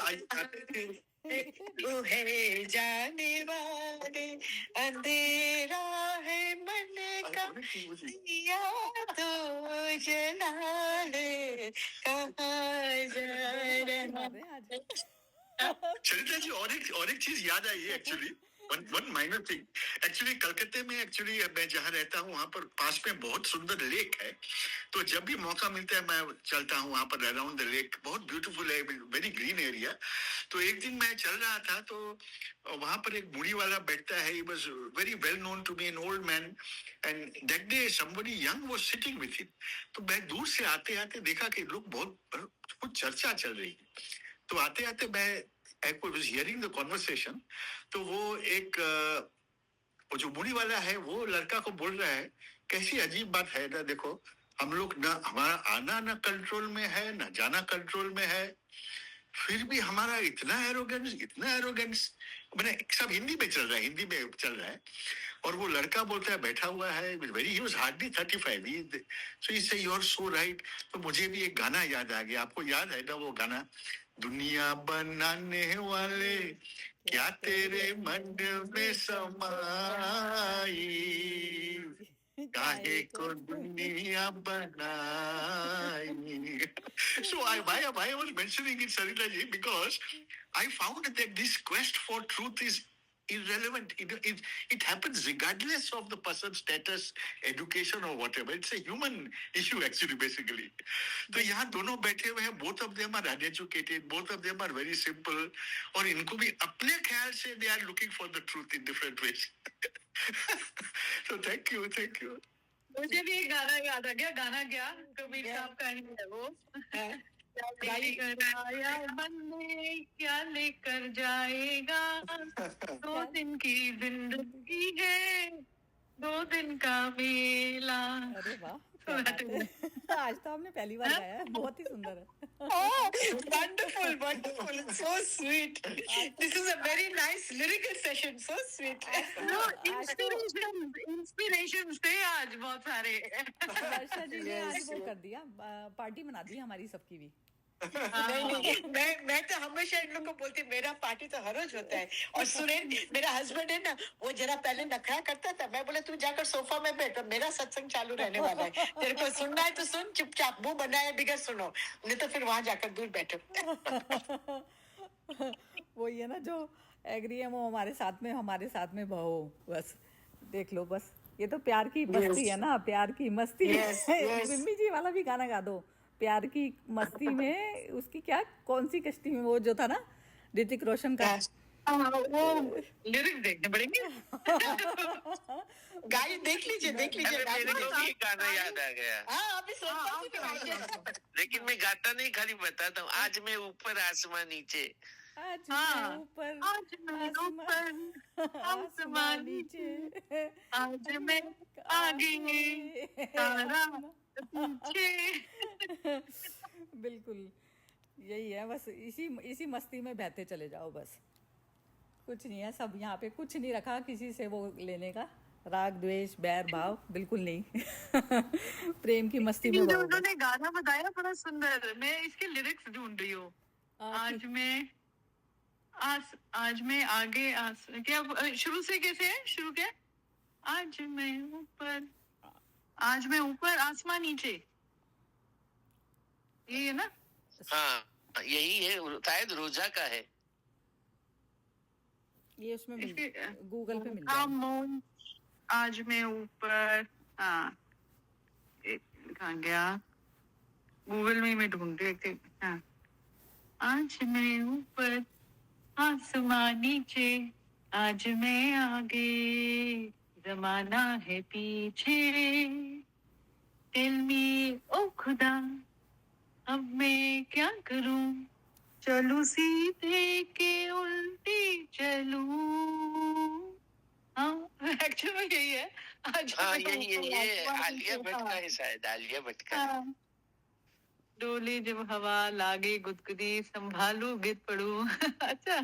वो है जाने वाले, अंधेरा है मन का दिया तो जला ले, कहाँ जा रहा बता दें आज। सरिता जी, और एक चीज याद आई है actually, one minor thing. Actually कलकत्ते में, एक्चुअली मैं जहाँ रहता हूँ वहाँ पर पास में बहुत सुंदर लेक है। तो जब भी मौका मिलता है मैं चलता हूँ वहाँ पर अराउंड द लेक, बहुत ब्यूटीफुल है, वेरी ग्रीन एरिया। तो एक दिन मैं चल रहा था तो वहाँ पर एक बूढ़ी वाला बैठता है, he was very well known to me, an old man, and that day somebody young was sitting with him. तो मैं दूर से आते आते देखा कि लोग कुछ चर्चा चल रही है। तो आते आते मैं was hearing the conversation, तो वो जो बूढ़ी वाला है वो लड़का को बोल रहा है, कैसी अजीब बात है ना, देखो हम लोग ना, हमारा आना ना कंट्रोल में है ना जाना कंट्रोल में है, फिर भी हमारा इतना एरोगेंस। मैंने सब हिंदी में चल रहा है। और वो लड़का बोलता है, बैठा हुआ है, वेरी, ही वाज हार्डली 35, सो ही से यू आर सो राइट। तो मुझे भी एक गाना याद आ गया, आपको याद है ना वो गाना, दुनिया बनाने वाले क्या तेरे मन में समाई, काहे को दुनिया बनाई। So why I was mentioning it, Sarita ji, because I found that this quest for truth is irrelevant. It happens regardless of the person's status, education or whatever. It's a human issue actually, basically. तो यहाँ दोनों बैठे हुए हैं, both of them are uneducated, both of them are very simple, और इनको भी अपने ख्याल से they are looking for the truth in different ways. So thank you. मुझे भी एक गाना याद आ गया, गाना क्या, कबीर साहब का ही है वो। क्या लेकर आया बंदे, क्या लेकर जाएगा, 2 दिन की जिंदगी है, 2 दिन का मेला। अरे वाह, क्या बात है। आज तो आपने पहली बार गाया है, बहुत ही सुंदर है। Wonderful, so sweet. This is a very nice lyrical session, so sweet. Inspiration थे आज बहुत सारे। वर्षा जी ने आज वो कर दिया, पार्टी मना दी हमारी सबकी भी। नहीं, मैं तो हमेशा इन लोगों को बोलती, मेरा पार्टी तो हर रोज होता है। और सुरेंद्र मेरा हस्बैंड है ना, वो जरा पहले नखरा करता था, मैं बोले तू जाकर सोफा में बैठ, मेरा सत्संग चालू रहने वाला है, तेरे को सुनना है तो सुन, चुपचाप मुंह बनाए बिगड़ सुनो, नहीं तो फिर वहां जाकर दूर बैठो। वो ये ना जो एग्री है वो हमारे साथ में बहो, बस देख लो बस, ये तो प्यार की मस्ती है ना, प्यार की मस्ती। Yes, yes. मिम्मी जी वाला भी गाना गा दो, प्यार की मस्ती में उसकी क्या, कौन सी कश्ती में, वो जो था ना ऋतिक रोशन का। वो लिरिक्स देखने पड़ेंगे। गाइस देख लीजिए अरे मेरे को भी एक गाना याद आ गया, हाँ अभी सोचता हूँ कि लेकिन मैं गाता नहीं, खाली बताता हूँ। आज मैं ऊपर आसमां नीचे, आज हाँ, मैं ऊपर आज मैं ऊपर आसमान नीचे, आज मैं आगे तारा पीछे। बिल्कुल यही है, बस इसी इसी मस्ती में बहते चले जाओ बस, कुछ नहीं है। सब यहाँ पे कुछ नहीं रखा किसी से वो लेने का, राग द्वेष बैर भाव बिल्कुल नहीं। प्रेम की मस्ती में जो बहो बस। उन्होंने गाना बताया बड़ा सुंदर, मैं इसके लिरिक्स ढूंढ रही हूँ। आज मैं आगे क्या शुरू से कैसे है, शुरू क्या है? आज मैं ऊपर आसमान नीचे, ये है ना? हाँ यही है, शायद रोजा का है। ये उसमें इसके गूगल पे मिल जाएगा। मोन, आज मैं ऊपर, हाँ कहाँ गया, गूगल में ही मैं ढूंढ रही थी। हाँ, आज मैं ऊपर आसमान नीचे, आज मैं आगे जमाना है पीछे, टेल मी ओ खुदा अब मैं क्या करूं, चलूं सीधे के उल्टी चलूं। हाँ एक्चुअली में यही है। आज हाँ मैं यही है, ऊपर ये आसमान आलिया नीचे, भट्ट का हाँ। है शायद, आलिया भट्ट का। हाँ। डोले जब हवा लागे गुदगुदी, संभालू गिर पड़ू। अच्छा,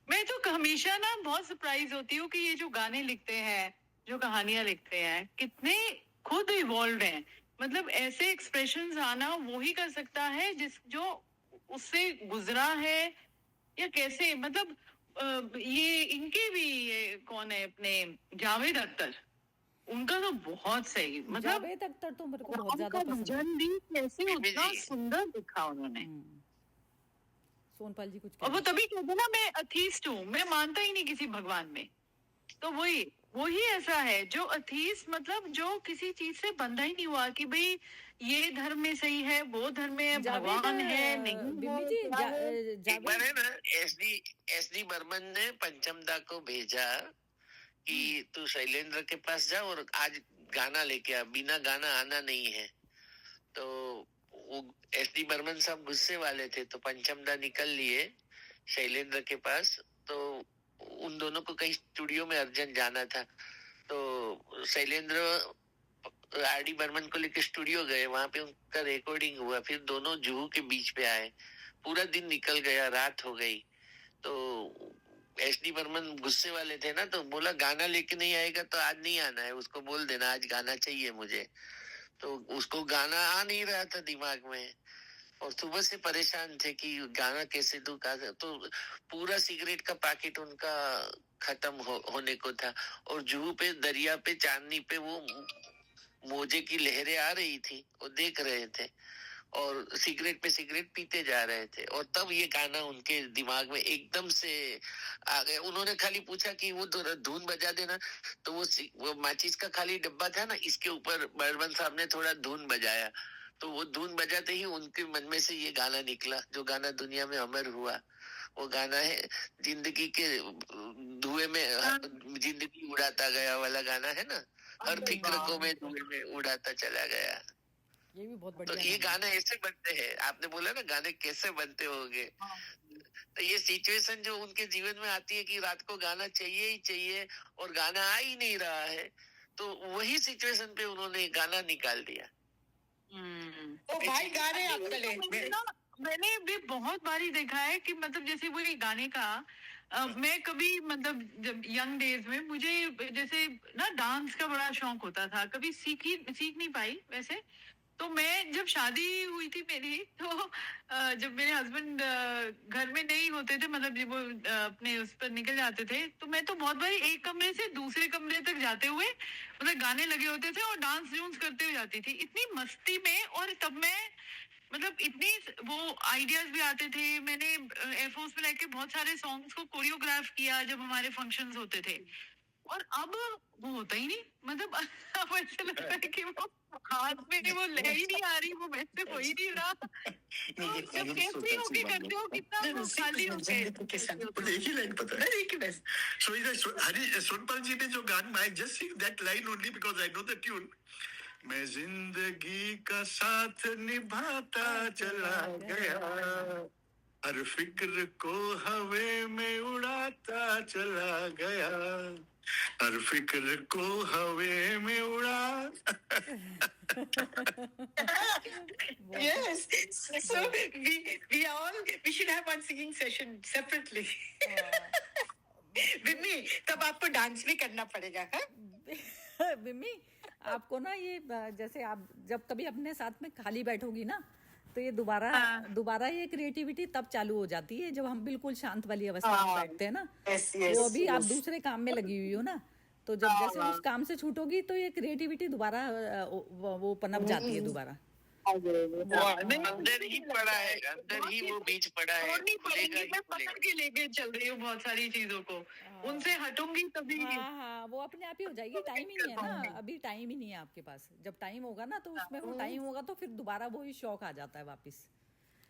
मैं तो हमेशा ना बहुत सरप्राइज होती हूँ कि ये जो गाने लिखते हैं, जो कहानियां लिखते हैं, कितने खुद इवॉल्व हैं। मतलब ऐसे एक्सप्रेशंस आना वो ही कर सकता है जिस जो उससे गुजरा है, या कैसे, मतलब ये इनके भी, ये कौन है अपने जावेद अख्तर, उनका तो बहुत सही, मतलब जावेद अख्तर तो मेरे को बहुत ज्यादा उनका पसंद है। भजन भी कैसे उतना जी। सुंदर लिखा उन्होंने। सोनपाल जी कुछ और वो कह तभी कहते ना, मैं अथीस्ट हूँ, मैं मानता ही नहीं किसी भगवान में। तो वही ऐसा है जो अथीस्ट, मतलब जो किसी चीज से बंधा ही नहीं हुआ कि भाई ये धर्म में सही है, वो धर्म में भगवान है नहीं बिम्मी है, जी क्या है। एक बार है जावेद ना, एसडी बर्मन ने पंचमदा को भेजा कि तू शैलेंद्र के पास जा और आज गाना लेके आ, बिना गाना आना नहीं है। तो वो एसडी बर्मन साहब गुस्से वाले थे, तो पंचमदा निकल लिए शैलेंद्र के पास। तो उन दोनों को कहीं स्टूडियो में अर्जेंट जाना था, तो शैलेंद्र आर डी बर्मन को लेकर स्टूडियो गए, वहां पे उनका रिकॉर्डिंग हुआ। फिर दोनों जुहू के बीच पे आए, पूरा दिन निकल गया, रात हो गई। तो एस डी बर्मन गुस्से वाले थे ना, तो बोला गाना लेके नहीं आएगा तो आज नहीं आना है, उसको बोल देना आज गाना चाहिए मुझे। तो उसको गाना आ नहीं रहा था दिमाग में, और सुबह से परेशान थे कि गाना कैसे दूं, तो पूरा सिगरेट का पैकेट उनका खत्म होने को था। और जुहू पे दरिया पे चांदनी पे वो मोजे की लहरें आ रही थी, वो देख रहे थे और सिगरेट पे सिगरेट पीते जा रहे थे। और तब ये गाना उनके दिमाग में एकदम से आ गया। उन्होंने खाली पूछा कि वो धुन बजा देना, तो वो माचिस का खाली डब्बा था ना, इसके ऊपर बर्मन साहब ने थोड़ा धुन बजाया, तो वो धुन बजाते ही उनके मन में से ये गाना निकला, जो गाना दुनिया में अमर हुआ। वो गाना है जिंदगी के धुएं में जिंदगी उड़ाता गया वाला गाना है ना, हर फिक्र को मैं धुएं में उड़ाता चला गया। ये भी बहुत तो बढ़िया ये गाना है। गाने ऐसे बनते हैं, आपने बोला ना गाने कैसे बनते होंगे, तो ये सिचुएशन जो उनके जीवन में आती है कि रात को गाना चाहिए ही चाहिए और गाना आ ही नहीं रहा है, तो वही सिचुएशन पे उन्होंने गाना निकाल दिया। ओ भाई गा रहे हैं आपके लिए। मैंने भी बहुत बारी देखा है कि मतलब जैसे वो ये गाने का मैं कभी, मतलब जब यंग डेज में मुझे जैसे ना डांस का बड़ा शौक होता था, कभी सीख नहीं पाई वैसे। तो मैं जब शादी हुई थी मेरी, तो जब मेरे हस्बैंड घर में नहीं होते थे, मतलब जब वो अपने उस पर निकल जाते थे, तो मैं तो बहुत बारी एक कमरे से दूसरे कमरे तक जाते हुए, मतलब गाने लगे होते थे और डांस जूंस करते हुए जाती थी, इतनी मस्ती में। और तब मैं, मतलब इतनी वो आइडियाज भी आते थे। मैंने एयरफोर्स में लेके बहुत सारे सॉन्ग्स को कोरियोग्राफ किया जब हमारे फंक्शंस होते थे। और अब वो होता ही नहीं, मतलब अब ऐसा लगता है कि वो हाथ में वो ले ही नहीं आ रही, वो वैसे हो ही नहीं रहा। तो जब कैसे होके करते हो, कितना वो खाली होके के साथ मुझे एक ही लाइन पता है, एक ही लाइन. So हरी सोनपाल जी ने जो गाना, I just sing that line only because I know the tune. मैं जिंदगी का साथ निभाता चला गया, हर फिक्र को हवे में उड़ाता चला गया, हर फिक्र को हवे में उड़ा. Yes. So we should have one singing session separately. Vimmi, तब आपको डांस भी करना पड़ेगा, हाँ? बिम्मी, आपको ना ये जैसे आप जब कभी अपने साथ में खाली बैठोगी ना, तो ये दोबारा ये क्रिएटिविटी तब चालू हो जाती है जब हम बिल्कुल शांत वाली अवस्था में बैठते हैं ना. तो अभी आप दूसरे काम में लगी हुई हो ना, तो जब जैसे उस काम से छूटोगी तो ये क्रिएटिविटी दोबारा वो पनप जाती है दोबारा. अंदर ही पड़ा है, अंदर ही वो बीज पड़ा है. नहीं पड़ेगी, मैं पकड़ के लेके चल रही हूँ बहुत सारी चीजों को, उनसे हटूंगी तभी. हाँ, वो अपने आप ही हो जाएगी. टाइम ही नहीं है ना, अभी टाइम ही नहीं है आपके पास. जब टाइम होगा ना, तो उसमें वो टाइम होगा तो फिर दोबारा वही शौक आ जाता है वापस.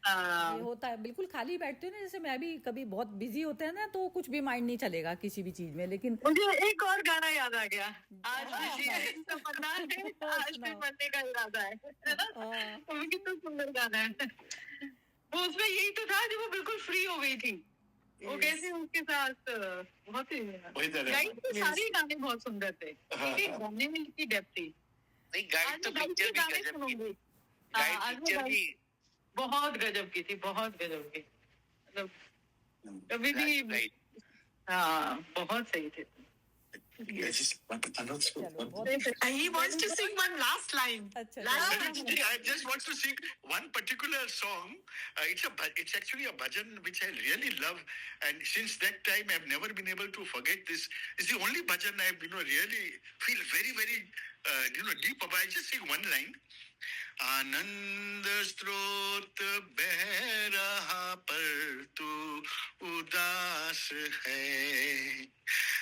ये होता है. बिल्कुल खाली बैठते हो ना, जैसे मैं भी कभी बहुत बिजी होते हैं ना, तो कुछ भी माइंड नहीं चलेगा किसी भी चीज में. लेकिन मुझे एक और गाना याद आ गया, आज भी तमन्ना है, आज भी मरने का इरादा है ना? वो भी कितना सुंदर गाना है. वो उसमें यही तो था जब वो बिल्कुल फ्री हो गई थी, वो कैसे उसके साथ बहुत ही गाइड के सारे गाने बहुत सुंदर थे. गाने में इतनी डेप्थ थी. नहीं, गाइड तो पिक्चर भी गजब की, गाइड पिक्चर भी बहुत गजब की थी, बहुत गजब की. मतलब कभी भी हाँ, बहुत सही थे. He wants to sing one last line. I just want to sing one particular song. It's actually a bhajan which I really love, and since that time I've never been able to forget this. It's the only bhajan I've really feel very very deep about. I just sing one line. आनंद स्रोत बह रहा पर तू उदास है,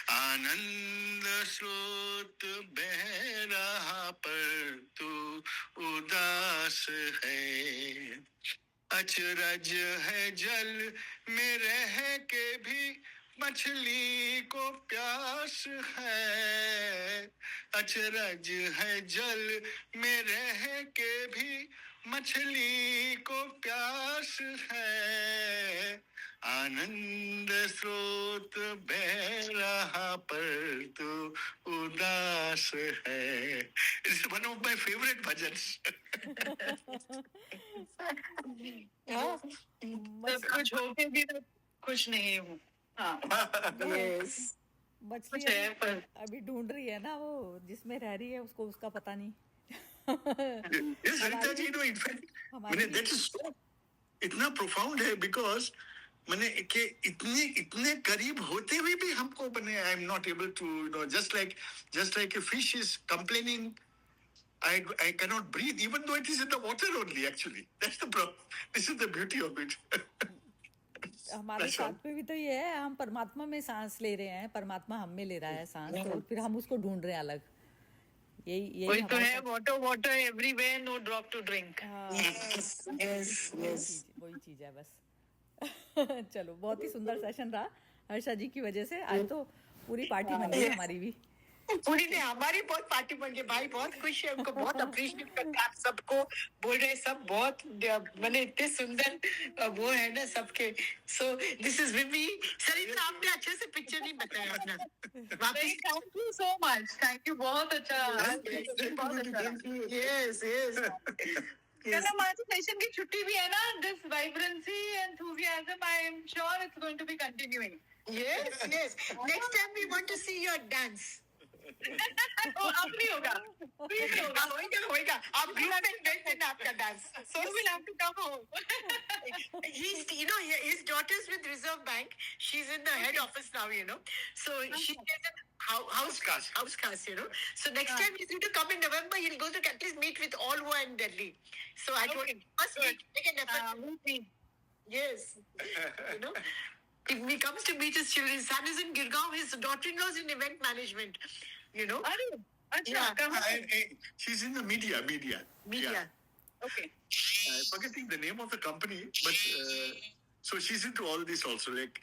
आनंद स्रोत बह रहा पर तू उदास है, अचरज है जल में रह के भी मछली को प्यास है, अचरज है जल में रह के भी मछली को प्यास है, आनंद स्रोत बह रहा पर तू उदास है. It's one of my favorite bhajans. सब कुछ होके भी खुश नहीं हूँ. मछली अभी ढूंढ रही है ना, वो जिसमें रह रही है उसको उसका पता नहीं. Yes, Rita ji, in fact, that is so इतना profound है, because मैंने कि इतने करीब होते हुए भी हमको I am not able to, just like a fish is complaining, I cannot breathe, even though it is in the water only. Actually, that's the problem. This is the beauty of it. हमारे साथ में भी तो ये है, हम परमात्मा में सांस ले रहे हैं, परमात्मा हम में ले रहा है सांस, तो फिर हम उसको ढूंढ रहे हैं अलग. यही तो है, water everywhere, no drop to drink. yes. वही चीज है बस. चलो, बहुत ही सुंदर सेशन रहा हर्षा जी की वजह से. आज तो पूरी पार्टी बन गई हमारी भी. पूरी ने हमारी बहुत पार्टी बन गई. भाई बहुत खुश है, उनको बहुत अप्रिशिएट करते हैं. आप सबको बोल रहे, सब बहुत मैंने इतने सुंदर वो है ना सबके. So this is विमी. सरिता, आपने अच्छे से पिक्चर नहीं बताया अपना. वापस thank you so much. Thank you, बहुत अच्छा. यस कल हमारी सेशन की छुट्टी भी है ना. This vibrancy enthusiasm, I am sure it's going to be continuing. yes. Next time we want to see your dance. अब नहीं होगा. होगा. आप ग्रुप में भेज देना आपका dance. So you will have to come home. His daughter's with Reserve Bank. She's in the head office now, So she is in house class, So next time he's going to come in November, he'll go to at least meet with all who are in Delhi. So I told him, first make an effort. Meet me. Yes. If he comes to meet his children, his son is in Girgaon, his daughter-in-law is in event management. You know? अरे अच्छा Yeah. कहाँ She's in the media. Media. Yeah. Okay I'm forgetting the name of the company, but so she's into all this also, like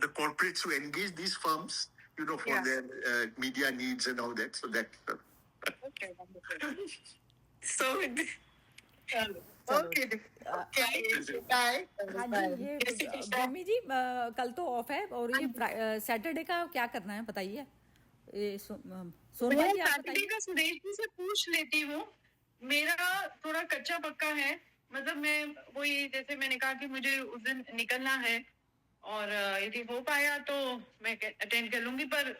the corporates who engage these firms, you know, for Yeah. their media needs and all that. So that. Okay So, चलो okay. Okay. Bye. हाँ जी, ये जय श्री कृष्ण। बिम्मी जी कल तो of है और ये Saturday का क्या करना है बताइए। ये सोनपाल मैं जी आप सैटरडे बताइए। का सुरेश जी से पूछ लेती हूँ। मेरा थोड़ा कच्चा पक्का है, मतलब मैं वही जैसे मैंने कहा कि मुझे उस दिन निकलना है और यदि हो पाया तो मैं अटेंड कर लूंगी, पर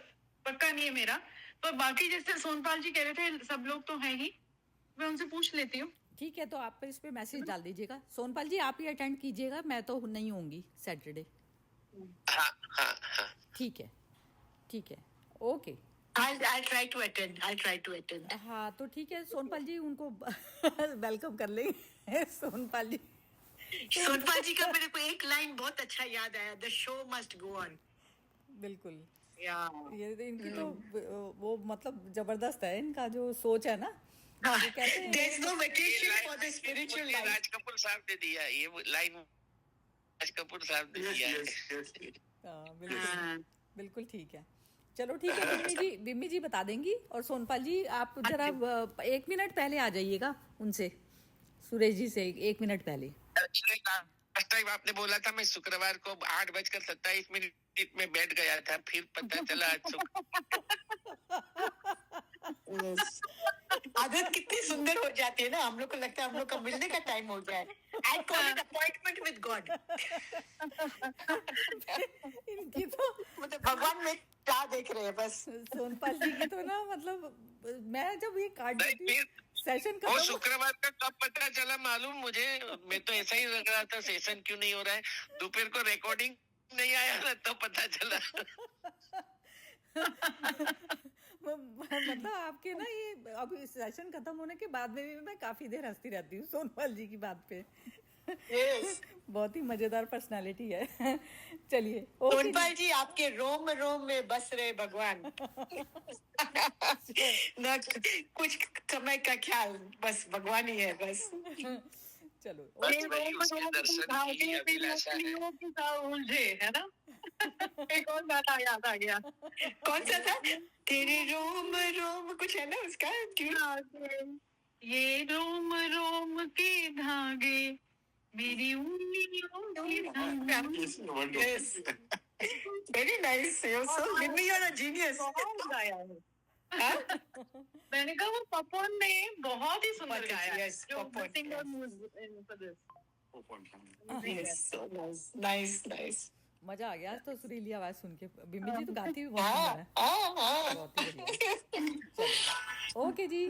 पक्का नहीं है मेरा। पर बाकी जैसे सोनपाल जी कह रहे थे सब लोग तो हैं ही, मैं उनसे पूछ लेती हूँ। ठीक है, तो आप इस पे मैसेज डाल दीजिएगा। सोनपाल जी आप ही अटेंड कीजिएगा, मैं तो नहीं होंगी सैटरडे। हाँ हाँ हाँ ठीक है, ठीक है, okay. I'll try to attend. I'll try to attend. हाँ तो ठीक है, सोनपाल जी उनको वेलकम कर लेंगे। सोनपाल जी सोनपाल जी का मेरे को एक लाइन बहुत अच्छा याद आया, the show must go on. बिल्कुल, या ये तो इनकी तो वो मतलब जबरदस्त है, इनका जो सोच है ना। वो कहते हैं There's no vacation for the spiritual मुझे life. राज कपूर साहब ने दिया ये लाइन, राज कपूर साहब ने Yes, दिया है। yes, yes. हाँ, बिल्कुल बिल्कुल ठीक है। चलो ठीक है, बिम्मी जी बता देंगी। और सोनपाल जी आप जरा 1 मिनट पहले आ जाइएगा उनसे, सुरेश जी से 1 मिनट पहले। लास्ट टाइम आपने बोला था मैं शुक्रवार को 8:27 में बैठ गया था, फिर पता चला आज Yes. आदत कितनी सुंदर हो जाती है ना, हम लोग को लगता है हम लोग का मिलने का टाइम हो गया है। I call it appointment with God. इनकी तो मतलब भगवान में क्या देख रहे हैं बस। सोनपाल जी की तो ना मतलब मैं जब ये कार्ड नहीं, देती हूँ, सेशन वो खत्म शुक्रवार का कब पता चला मालूम मुझे, मैं तो ऐसा ही लग रहा था सेशन क्यों नहीं हो रहा है, दोपहर को रिकॉर्डिंग नहीं आया ना तो पता चला। मतलब आपके ना ये अभी सेशन खत्म होने के बाद में भी मैं काफी देर हंसती रहती हूँ सोनपाल जी की बात पे। Yes. बहुत ही मजेदार पर्सनालिटी है। चलिए ओके सोनपाल जी आपके रोम रोम में बस रहे भगवान। न कुछ समय का ख्याल, बस भगवान ही है बस। चलो बस वही उसके दर्शन की अभिलाषा है। उलझे है ना। एक और गाना याद आ गया, कौन सा था? तेरे रोम रोम कुछ है ना उसका ट्यून। ये रोम रोम के धागे मेरी उंगलियों के धागे। Yes, wonderful. Yes. Very nice. You're so, Mimi, you're a genius. बहुत गाया है। हाँ? मैंने कहा वो पपन ने बहुत ही सुंदर बहुत गाया है। yes, जो Papan, singer yes. was for this. Yes, so nice. Nice, nice. मजा आ गया आज तो सुरीली आवाज सुन के। बिम्मी जी तो गाती भी बहुत सुंदर है, हाँ। बहुत ही बढ़िया। Okay ji,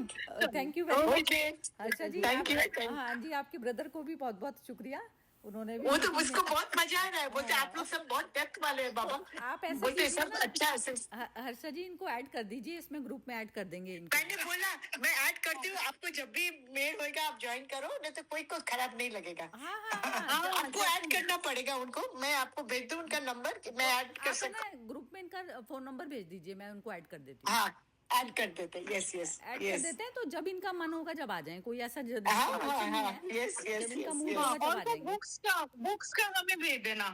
thank you very much. Okay. Harsha ji Thank you. हाँ जी, आपके ब्रदर को भी बहुत बहुत शुक्रिया, उन्होंने भी वो तो उसको बहुत मजा आ रहा है, बोलते आप लोग सब बहुत डेप्थ वाले हैं बाबा। आप ऐसा बोलते कीजिए सब ना, अच्छा है। हर्षा जी इनको ऐड कर दीजिए, इसमें ग्रुप में ऐड कर देंगे इनको। मैंने बोला मैं ऐड करती हूँ, आपको जब भी मेल होएगा आप ज्वाइन करो, नहीं तो कोई को खराब नहीं लगेगा। हाँ हाँ हाँ, आपको ऐड करना पड़ेगा उनको, मैं आपको भेज दूँ उनका नंबर, मैं ऐड कर आप सकता ना ग्रुप में इनका फोन नंबर भेज दीजिए, मैं उनको ऐड कर देती हूँ। हाँ ऐड कर देते हैं। यस यस ऐड कर यस। देते हैं, तो जब इनका मन होगा जब आ जाएं, कोई ऐसा हाँ हाँ हाँ यस यस जब इनका यस मूड यस। होगा और जब आ वो जाएंगे। बुक्स का हमें भेज देना।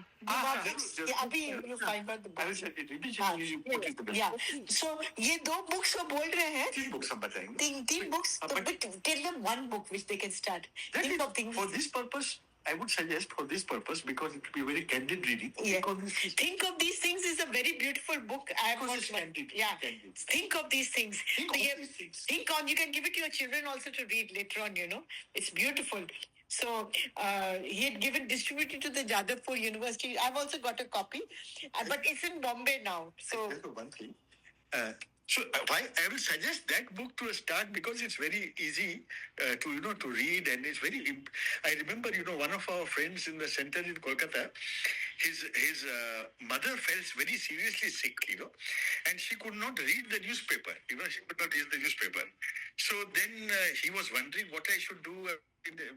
अभी you find out the I will books. say, Riddhi ji, हाँ, what is the best? yeah. So ये 2 books वो बोल रहे हैं, 3 books हम बताएंगे. 3 books, हाँ, तो but- but tell them 1 book which they can start. That Think is- of things. For this purpose, I would suggest for this purpose, because it will be very candid reading. Yeah. Because this is- Think of these things is a very beautiful book. I have Because not it's read. candid. Yeah. Candid. Think of these things. Think of ये- these things. Think on. You can give it to your children also to read later on. You know, it's beautiful. So he had given distributed to the Jadavpur University. I've also got a copy, but it's in Bombay now. So That's the one thing. Why I will suggest that book to start, because it's very easy to read, and it's very. I remember one of our friends in the center in Kolkata, his mother fell very seriously sick, and she could not read the newspaper. She could not read the newspaper. So then he was wondering what I should do.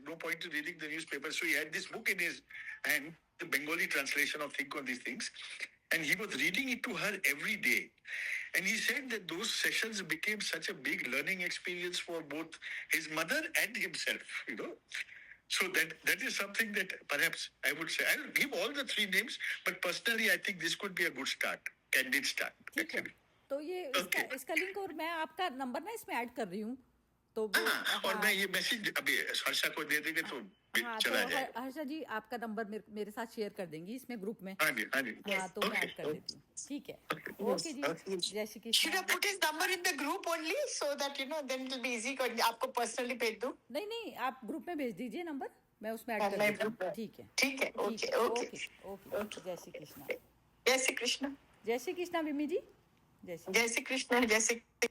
No point in reading the newspaper. So he had this book in his hand. the Bengali translation of Think on These Things, and he was reading it to her every day. And he said that those sessions became such a big learning experience for both his mother and himself. So that is something that perhaps I would say, I'll give all the three names, but personally I think this could be a good start, candid start. ठीक है, Actually. तो ये इसका link और मैं आपका number ना इसमें ऐड कर रही हूँ, तो वो हाँ, और मैं ये मैसेज अभी हर्षा को दे देंगे तो हाँ, तो चला जाएगा। हर्षा जी आपका नंबर मेरे साथ शेयर कर देंगी इसमें ग्रुप में। हाँ जी, हाँ जी। हाँ, तो मैं ऐड कर देती हूँ। ठीक है, ओके जी, जय Shri Should I Krishna. put his number in the group only so that then it'll be easy? आपको personally भेज दूँ? नहीं नहीं, आप ग्रुप में भेज दीजिए नंबर, मैं उसमें ऐड कर मैं देती हूँ। group में- ठीक है, ठीक है, ठीक okay, है, okay. ओके, जय श्री कृष्ण। जय श्री कृष्ण, जय श्री कृष्ण विमी जी, जय श्री जय श्री कृष्ण, जय श्री